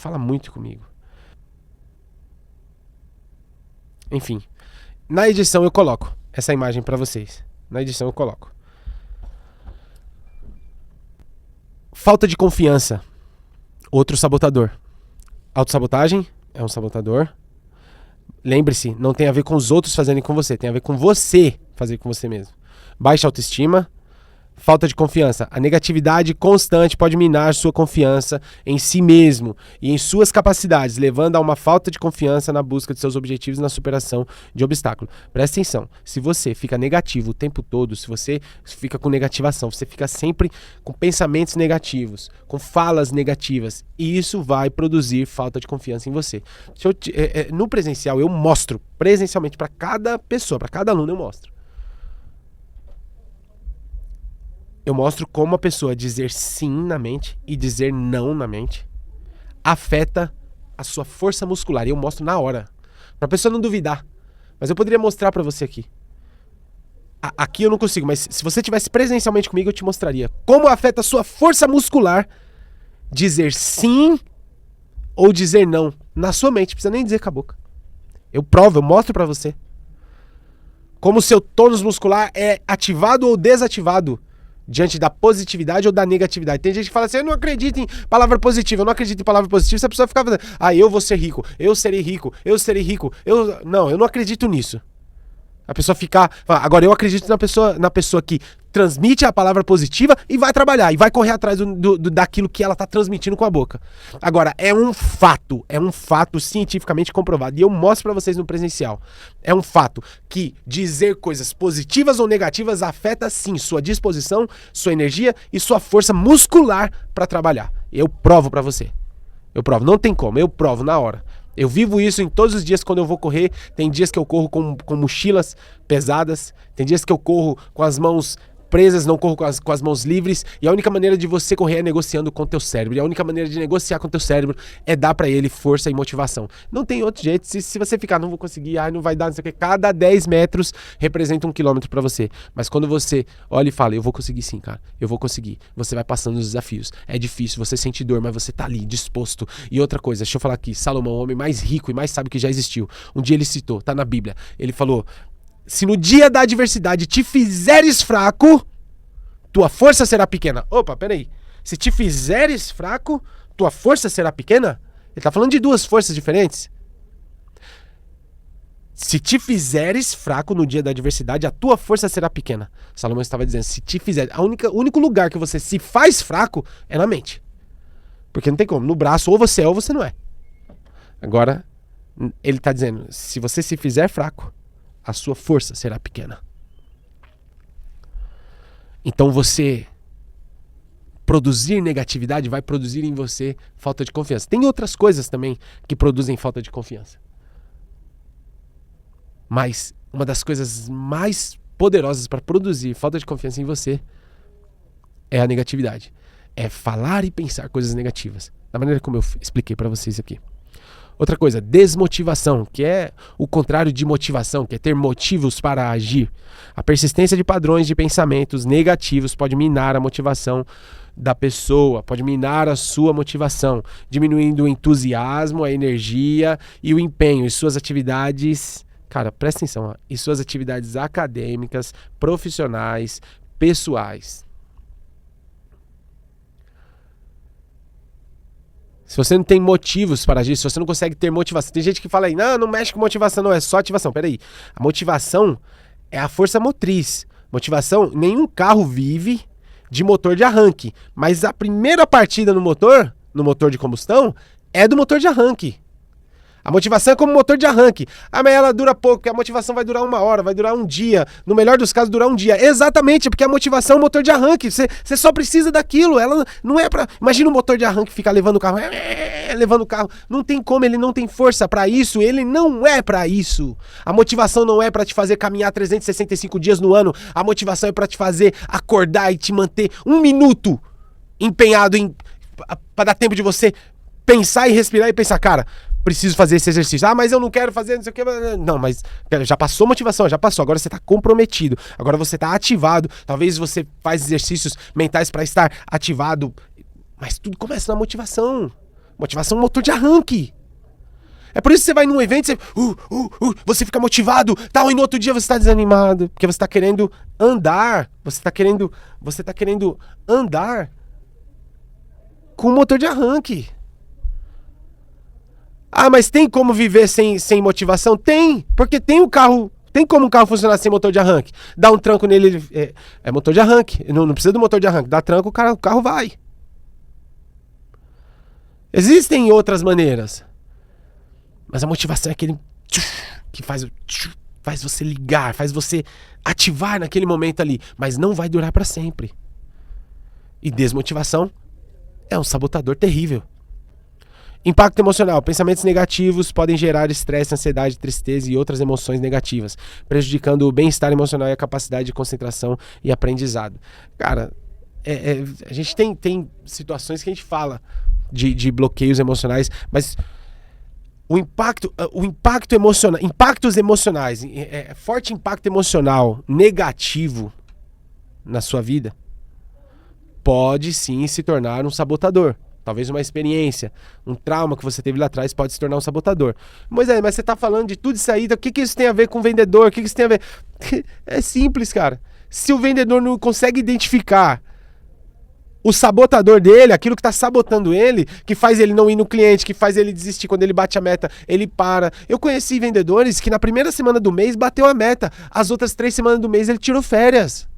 Enfim, na edição eu coloco essa imagem para vocês. Falta de confiança. Outro sabotador. Autossabotagem é um sabotador. Lembre-se, não tem a ver com os outros fazerem com você, tem a ver com você fazer com você mesmo. Baixa autoestima, falta de confiança. A negatividade constante pode minar sua confiança em si mesmo e em suas capacidades, levando a uma falta de confiança na busca de seus objetivos e na superação de obstáculos. Presta atenção, se você fica negativo o tempo todo, se você fica com negativação, você fica sempre com pensamentos negativos, com falas negativas, e isso vai produzir falta de confiança em você. No presencial eu mostro, presencialmente para cada pessoa, para cada aluno eu mostro como a pessoa dizer sim na mente e dizer não na mente afeta a sua força muscular. E eu mostro na hora, pra pessoa não duvidar. Mas eu poderia mostrar pra você aqui. Aqui eu não consigo, mas se você estivesse presencialmente comigo, eu te mostraria como afeta a sua força muscular dizer sim ou dizer não na sua mente. Não precisa nem dizer com a boca. Eu provo, eu mostro pra você como o seu tônus muscular é ativado ou desativado diante da positividade ou da negatividade. Tem gente que fala assim, eu não acredito em palavra positiva, se a pessoa ficar falando, eu vou ser rico, eu serei rico, não, eu não acredito nisso. A pessoa ficar, agora eu acredito na pessoa que transmite a palavra positiva e vai trabalhar, e vai correr atrás daquilo que ela está transmitindo com a boca. Agora, é um fato cientificamente comprovado, e eu mostro para vocês no presencial. É um fato que dizer coisas positivas ou negativas afeta sim sua disposição, sua energia e sua força muscular para trabalhar. Eu provo para você. Não tem como, eu provo na hora. Eu vivo isso em todos os dias quando eu vou correr. Tem dias que eu corro com mochilas pesadas. Tem dias que eu corro com as mãos presas, não corro com as mãos livres. E a única maneira de você correr é negociando com o teu cérebro. E a única maneira de negociar com o teu cérebro é dar pra ele força e motivação. Não tem outro jeito. Se você ficar, não vou conseguir, não vai dar, não sei o que. Cada 10 metros representa 1 quilômetro pra você. Mas quando você olha e fala, eu vou conseguir sim, cara. Eu vou conseguir. Você vai passando os desafios. É difícil, você sente dor, mas você tá ali, disposto. E outra coisa, deixa eu falar aqui. Salomão, o homem mais rico e mais sábio que já existiu. Um dia ele citou, tá na Bíblia. Ele falou, se no dia da adversidade te fizeres fraco, tua força será pequena. Opa, peraí. Se te fizeres fraco, tua força será pequena? Ele tá falando de duas forças diferentes. Se te fizeres fraco no dia da adversidade, a tua força será pequena. Salomão estava dizendo, se te fizer... O único lugar que você se faz fraco é na mente. Porque não tem como. No braço, ou você é ou você não é. Agora, ele está dizendo, se você se fizer fraco, a sua força será pequena. Então você produzir negatividade vai produzir em você falta de confiança. Tem outras coisas também que produzem falta de confiança. Mas uma das coisas mais poderosas para produzir falta de confiança em você é a negatividade. É falar e pensar coisas negativas. Da maneira como eu expliquei para vocês aqui. Outra coisa, desmotivação, que é o contrário de motivação, que é ter motivos para agir. A persistência de padrões de pensamentos negativos pode minar a motivação da pessoa, pode minar a sua motivação, diminuindo o entusiasmo, a energia e o empenho em suas atividades. Cara, presta atenção, ó, em suas atividades acadêmicas, profissionais, pessoais. Se você não tem motivos para agir, se você não consegue ter motivação. Tem gente que fala aí, não mexe com motivação, não, é só ativação. Peraí, a motivação é a força motriz. Motivação, nenhum carro vive de motor de arranque. Mas a primeira partida no motor de combustão, é do motor de arranque. A motivação é como motor de arranque. Mas ela dura pouco, porque a motivação vai durar 1 hora, vai durar um dia. No melhor dos casos, durar um dia. Exatamente, porque a motivação é o motor de arranque. Você só precisa daquilo. Ela não é pra... Imagina um motor de arranque ficar levando o carro. Levando o carro. Não tem como, ele não tem força pra isso. Ele não é pra isso. A motivação não é pra te fazer caminhar 365 dias no ano. A motivação é pra te fazer acordar e te manter 1 minuto empenhado pra dar tempo de você pensar e respirar e pensar, cara, preciso fazer esse exercício. Mas eu não quero fazer, não sei o que. Não, mas já passou a motivação, já passou. Agora você está comprometido. Agora você está ativado. Talvez você faz exercícios mentais para estar ativado. Mas tudo começa na motivação. Motivação é um motor de arranque. É por isso que você vai num evento, você fica motivado, tal, e no outro dia você está desanimado. Porque você está querendo andar. Você está querendo andar com o motor de arranque. Mas tem como viver sem motivação? Tem, porque tem um carro. Tem como um carro funcionar sem motor de arranque? Dá um tranco nele, é motor de arranque. Não precisa do motor de arranque. Dá tranco, o carro vai. Existem outras maneiras. Mas a motivação é aquele que faz você ligar, faz você ativar naquele momento ali. Mas não vai durar para sempre. E desmotivação é um sabotador terrível. Impacto emocional. Pensamentos negativos podem gerar estresse, ansiedade, tristeza e outras emoções negativas, prejudicando o bem-estar emocional e a capacidade de concentração e aprendizado. Cara, a gente tem situações que a gente fala de bloqueios emocionais, mas o impacto emocional, impactos emocionais, forte impacto emocional negativo na sua vida pode sim se tornar um sabotador. Talvez uma experiência, um trauma que você teve lá atrás pode se tornar um sabotador. Moisés, mas você está falando de tudo isso aí, o que isso tem a ver com o vendedor? O que isso tem a ver? É simples, cara. Se o vendedor não consegue identificar o sabotador dele, aquilo que está sabotando ele, que faz ele não ir no cliente, que faz ele desistir quando ele bate a meta, ele para. Eu conheci vendedores que na primeira semana do mês bateu a meta, as outras 3 semanas do mês ele tirou férias.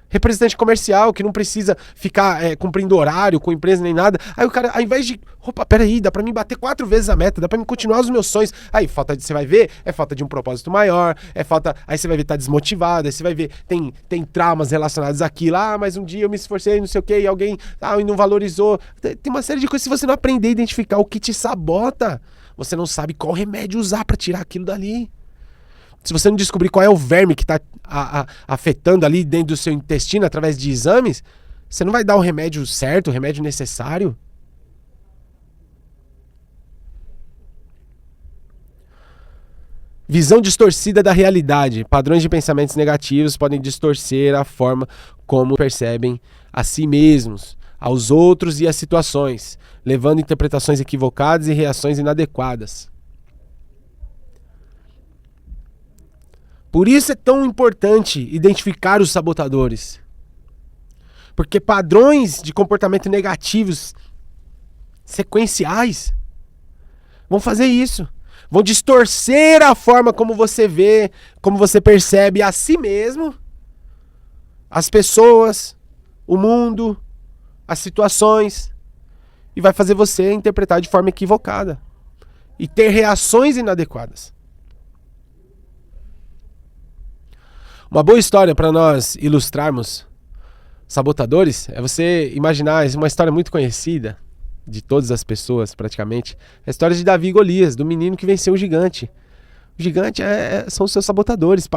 Representante comercial que não precisa ficar cumprindo horário com empresa nem nada. Aí o cara, ao invés de, peraí, dá pra mim bater 4 vezes a meta, dá pra mim continuar os meus sonhos. Aí você vai ver, é falta de um propósito maior, aí você vai ver, tá desmotivado, aí você vai ver, tem traumas relacionados àquilo. Mas um dia eu me esforcei, não sei o que, e alguém e não valorizou. Tem uma série de coisas, se você não aprender a identificar o que te sabota, você não sabe qual remédio usar pra tirar aquilo dali. Se você não descobrir qual é o verme que está afetando ali dentro do seu intestino através de exames, você não vai dar o remédio certo, o remédio necessário. Visão distorcida da realidade. Padrões de pensamentos negativos podem distorcer a forma como percebem a si mesmos, aos outros e às situações, levando a interpretações equivocadas e reações inadequadas. Por isso é tão importante identificar os sabotadores. Porque padrões de comportamento negativos, sequenciais, vão fazer isso. Vão distorcer a forma como você vê, como você percebe a si mesmo, as pessoas, o mundo, as situações. E vai fazer você interpretar de forma equivocada. E ter reações inadequadas. Uma boa história para nós ilustrarmos sabotadores é você imaginar uma história muito conhecida de todas as pessoas praticamente, a história de Davi e Golias, do menino que venceu o gigante. O gigante são os seus sabotadores,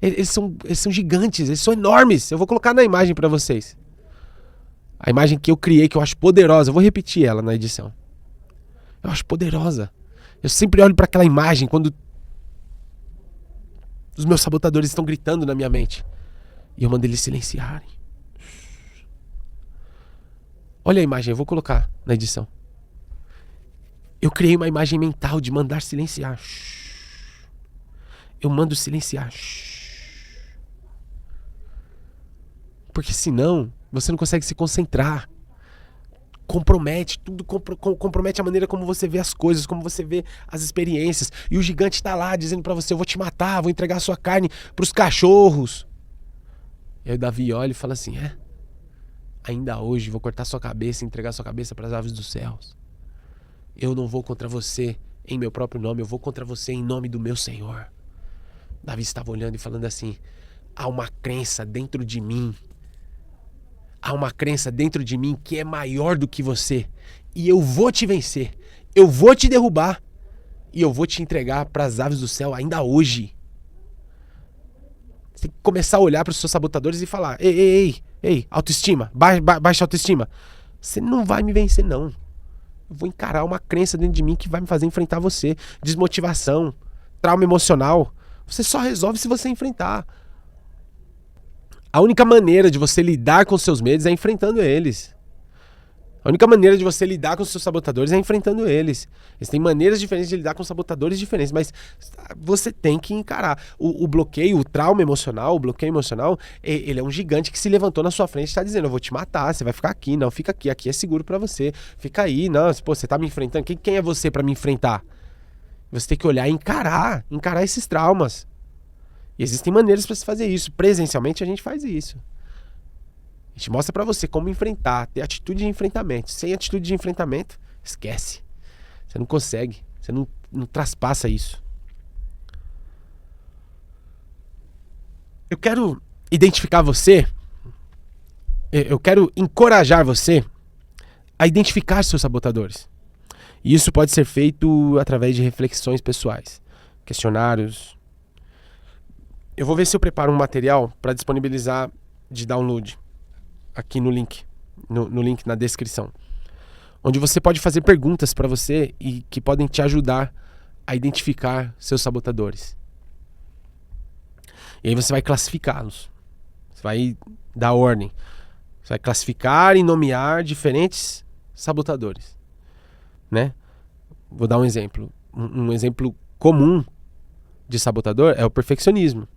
eles são gigantes, eles são enormes. Eu vou colocar na imagem para vocês. A imagem que eu criei, que eu acho poderosa, eu vou repetir ela na edição. Eu acho poderosa. Eu sempre olho para aquela imagem quando os meus sabotadores estão gritando na minha mente. E eu mando eles silenciarem. Olha a imagem, eu vou colocar na edição. Eu criei uma imagem mental de mandar silenciar. Eu mando silenciar. Porque senão você não consegue se concentrar. Compromete, tudo compromete a maneira como você vê as coisas, como você vê as experiências. E o gigante tá lá dizendo pra você: eu vou te matar, vou entregar a sua carne pros cachorros. E aí o Davi olha e fala assim: ainda hoje vou cortar sua cabeça e entregar sua cabeça pras aves dos céus. Eu não vou contra você em meu próprio nome, eu vou contra você em nome do meu Senhor. Davi estava olhando e falando assim: há uma crença dentro de mim. Há uma crença dentro de mim que é maior do que você. E eu vou te vencer. Eu vou te derrubar. E eu vou te entregar para as aves do céu ainda hoje. Você tem que começar a olhar para os seus sabotadores e falar: ei, autoestima, baixa autoestima. Você não vai me vencer, não. Eu vou encarar uma crença dentro de mim que vai me fazer enfrentar você. Desmotivação, trauma emocional. Você só resolve se você enfrentar. A única maneira de você lidar com os seus medos é enfrentando eles. A única maneira de você lidar com os seus sabotadores é enfrentando eles. Eles têm maneiras diferentes de lidar com sabotadores diferentes, mas você tem que encarar. O bloqueio, o trauma emocional, o bloqueio emocional, ele é um gigante que se levantou na sua frente e está dizendo: eu vou te matar, você vai ficar aqui, não, fica aqui é seguro pra você. Fica aí, não, pô, você tá me enfrentando, quem é você pra me enfrentar? Você tem que olhar e encarar esses traumas. E existem maneiras para se fazer isso. Presencialmente a gente faz isso. A gente mostra para você como enfrentar, ter atitude de enfrentamento. Sem atitude de enfrentamento, esquece. Você não consegue, você não traspassa isso. Eu quero identificar você, eu quero encorajar você a identificar seus sabotadores. E isso pode ser feito através de reflexões pessoais, questionários. Eu vou ver se eu preparo um material para disponibilizar de download aqui no link, no link na descrição, onde você pode fazer perguntas para você e que podem te ajudar a identificar seus sabotadores. E aí você vai classificá-los, você vai dar ordem, você vai classificar e nomear diferentes sabotadores, né? Vou dar um exemplo. Um exemplo comum de sabotador é o perfeccionismo.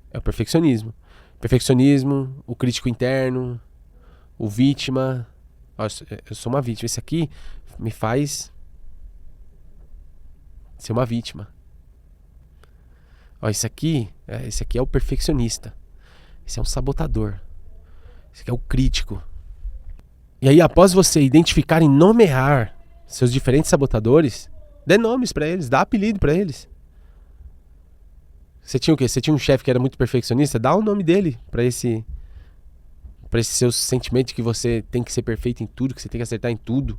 É o perfeccionismo. Perfeccionismo, o crítico interno, o vítima. Eu sou uma vítima. Esse aqui me faz ser uma vítima. Esse aqui é o perfeccionista. Esse é um sabotador. Esse aqui é o crítico. E aí, após você identificar e nomear seus diferentes sabotadores, dê nomes pra eles, dá apelido pra eles. Você tinha o quê? Você tinha um chefe que era muito perfeccionista? Dá o nome dele pra esse seu sentimento de que você tem que ser perfeito em tudo, que você tem que acertar em tudo.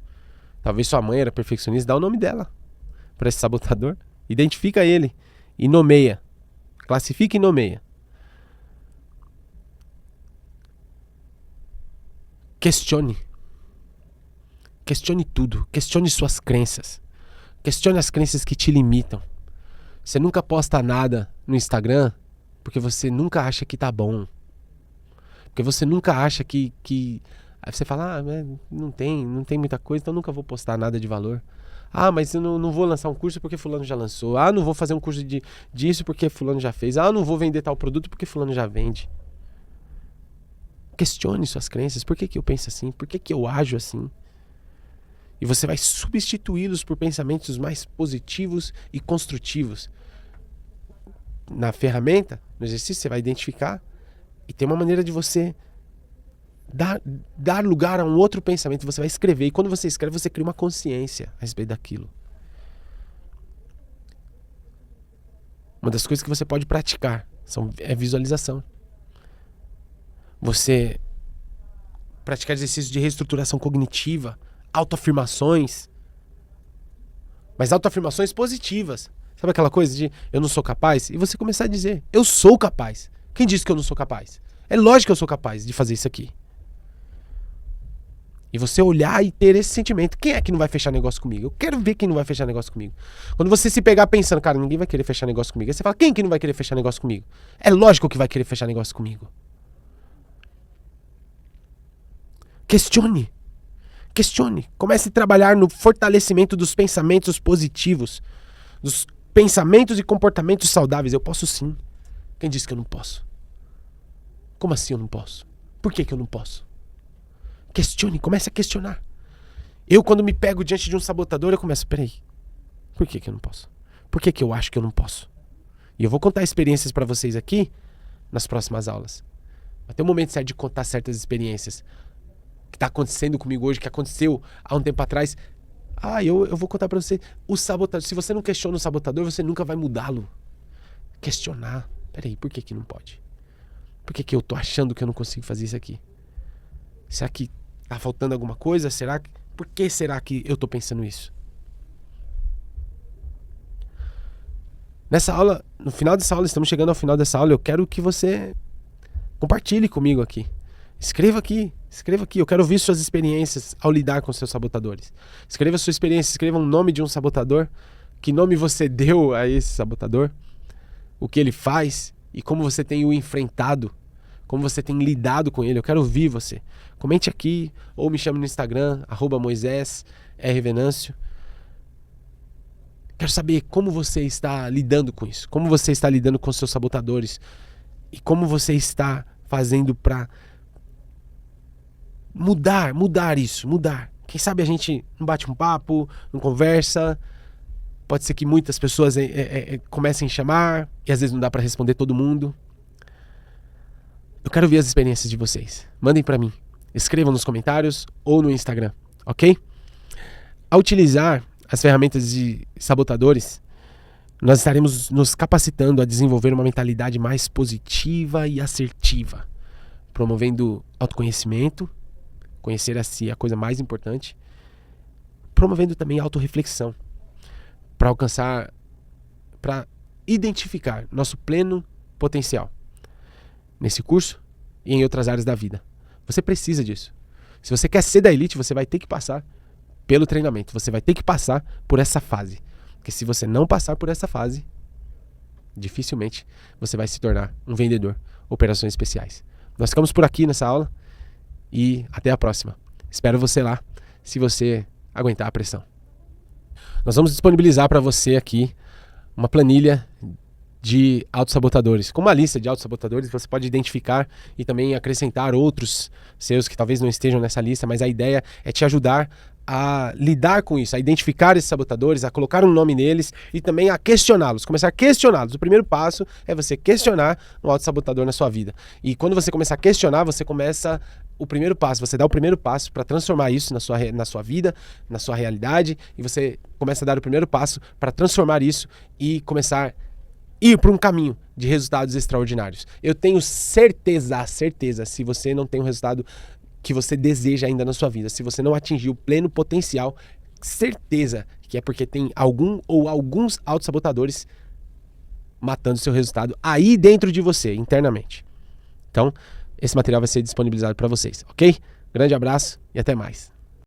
Talvez sua mãe era perfeccionista, dá o nome dela pra esse sabotador. Identifica ele e nomeia. Classifica e nomeia. Questione. Questione tudo. Questione suas crenças. Questione as crenças que te limitam. Você nunca posta nada no Instagram porque você nunca acha que tá bom. Porque você nunca acha que... Aí você fala: não tem muita coisa, então nunca vou postar nada de valor. Mas eu não vou lançar um curso porque fulano já lançou. Não vou fazer um curso disso porque fulano já fez. Não vou vender tal produto porque fulano já vende. Questione suas crenças. Por que eu penso assim? Por que eu ajo assim? E você vai substituí-los por pensamentos mais positivos e construtivos. Na ferramenta, no exercício, você vai identificar e tem uma maneira de você dar lugar a um outro pensamento. Você vai escrever, e quando você escreve, você cria uma consciência a respeito daquilo. Uma das coisas que você pode praticar é visualização. Você praticar exercícios de reestruturação cognitiva, autoafirmações, mas autoafirmações positivas. Sabe aquela coisa de eu não sou capaz? E você começar a dizer: eu sou capaz. Quem disse que eu não sou capaz? É lógico que eu sou capaz de fazer isso aqui. E você olhar e ter esse sentimento. Quem é que não vai fechar negócio comigo? Eu quero ver quem não vai fechar negócio comigo. Quando você se pegar pensando, cara, ninguém vai querer fechar negócio comigo. Aí você fala, quem que não vai querer fechar negócio comigo? É lógico que vai querer fechar negócio comigo. Questione. Questione. Comece a trabalhar no fortalecimento dos pensamentos positivos. Dos pensamentos e comportamentos saudáveis. Eu posso sim. Quem disse que eu não posso? Como assim eu não posso? Por que eu não posso? Questione, comece a questionar. Eu, quando me pego diante de um sabotador, eu começo, peraí, por que eu não posso? Por que eu acho que eu não posso? E eu vou contar experiências para vocês aqui nas próximas aulas. Vai ter um momento certo de contar certas experiências que está acontecendo comigo hoje, que aconteceu há um tempo atrás. Eu vou contar para você. O sabotador, se você não questiona o sabotador, você nunca vai mudá-lo. Questionar. Peraí, por que não pode? Por que eu tô achando que eu não consigo fazer isso aqui? Será que tá faltando alguma coisa? Por que será que eu tô pensando isso? Nessa aula, no final dessa aula, estamos chegando ao final dessa aula, eu quero que você compartilhe comigo aqui. Escreva aqui. Eu quero ouvir suas experiências ao lidar com seus sabotadores. Escreva sua experiência, escreva um nome de um sabotador. Que nome você deu a esse sabotador? O que ele faz e como você tem o enfrentado. Como você tem lidado com ele. Eu quero ouvir você. Comente aqui ou me chame no Instagram, @MoisésRVenâncio. Quero saber como você está lidando com isso. Como você está lidando com seus sabotadores. E como você está fazendo para mudar isso. Quem sabe a gente não bate um papo, não conversa. Pode ser que muitas pessoas comecem a chamar e às vezes não dá para responder todo mundo. Eu quero ver as experiências de vocês. Mandem para mim. Escrevam nos comentários ou no Instagram, ok? Ao utilizar as ferramentas de sabotadores, nós estaremos nos capacitando a desenvolver uma mentalidade mais positiva e assertiva, promovendo autoconhecimento, conhecer a si é a coisa mais importante, promovendo também autorreflexão, para identificar nosso pleno potencial nesse curso e em outras áreas da vida. Você precisa disso. Se você quer ser da elite, você vai ter que passar pelo treinamento. Você vai ter que passar por essa fase. Porque se você não passar por essa fase, dificilmente você vai se tornar um vendedor. Operações especiais. Nós ficamos por aqui nessa aula e até a próxima. Espero você lá, se você aguentar a pressão. Nós vamos disponibilizar para você aqui uma planilha de autossabotadores. Com uma lista de autossabotadores, você pode identificar e também acrescentar outros seus que talvez não estejam nessa lista, mas a ideia é te ajudar a lidar com isso, a identificar esses sabotadores, a colocar um nome neles e também a questioná-los, começar a questioná-los. O primeiro passo é você questionar um autossabotador na sua vida. E quando você começar a questionar, você começa o primeiro passo, você dá o primeiro passo para transformar isso na sua vida, na sua realidade, e você começa a dar o primeiro passo para transformar isso e começar a ir para um caminho de resultados extraordinários. Eu tenho certeza, se você não tem um resultado que você deseja ainda na sua vida, se você não atingiu o pleno potencial, certeza que é porque tem algum ou alguns autossabotadores matando seu resultado aí dentro de você, internamente. Então, esse material vai ser disponibilizado para vocês, ok? Grande abraço e até mais.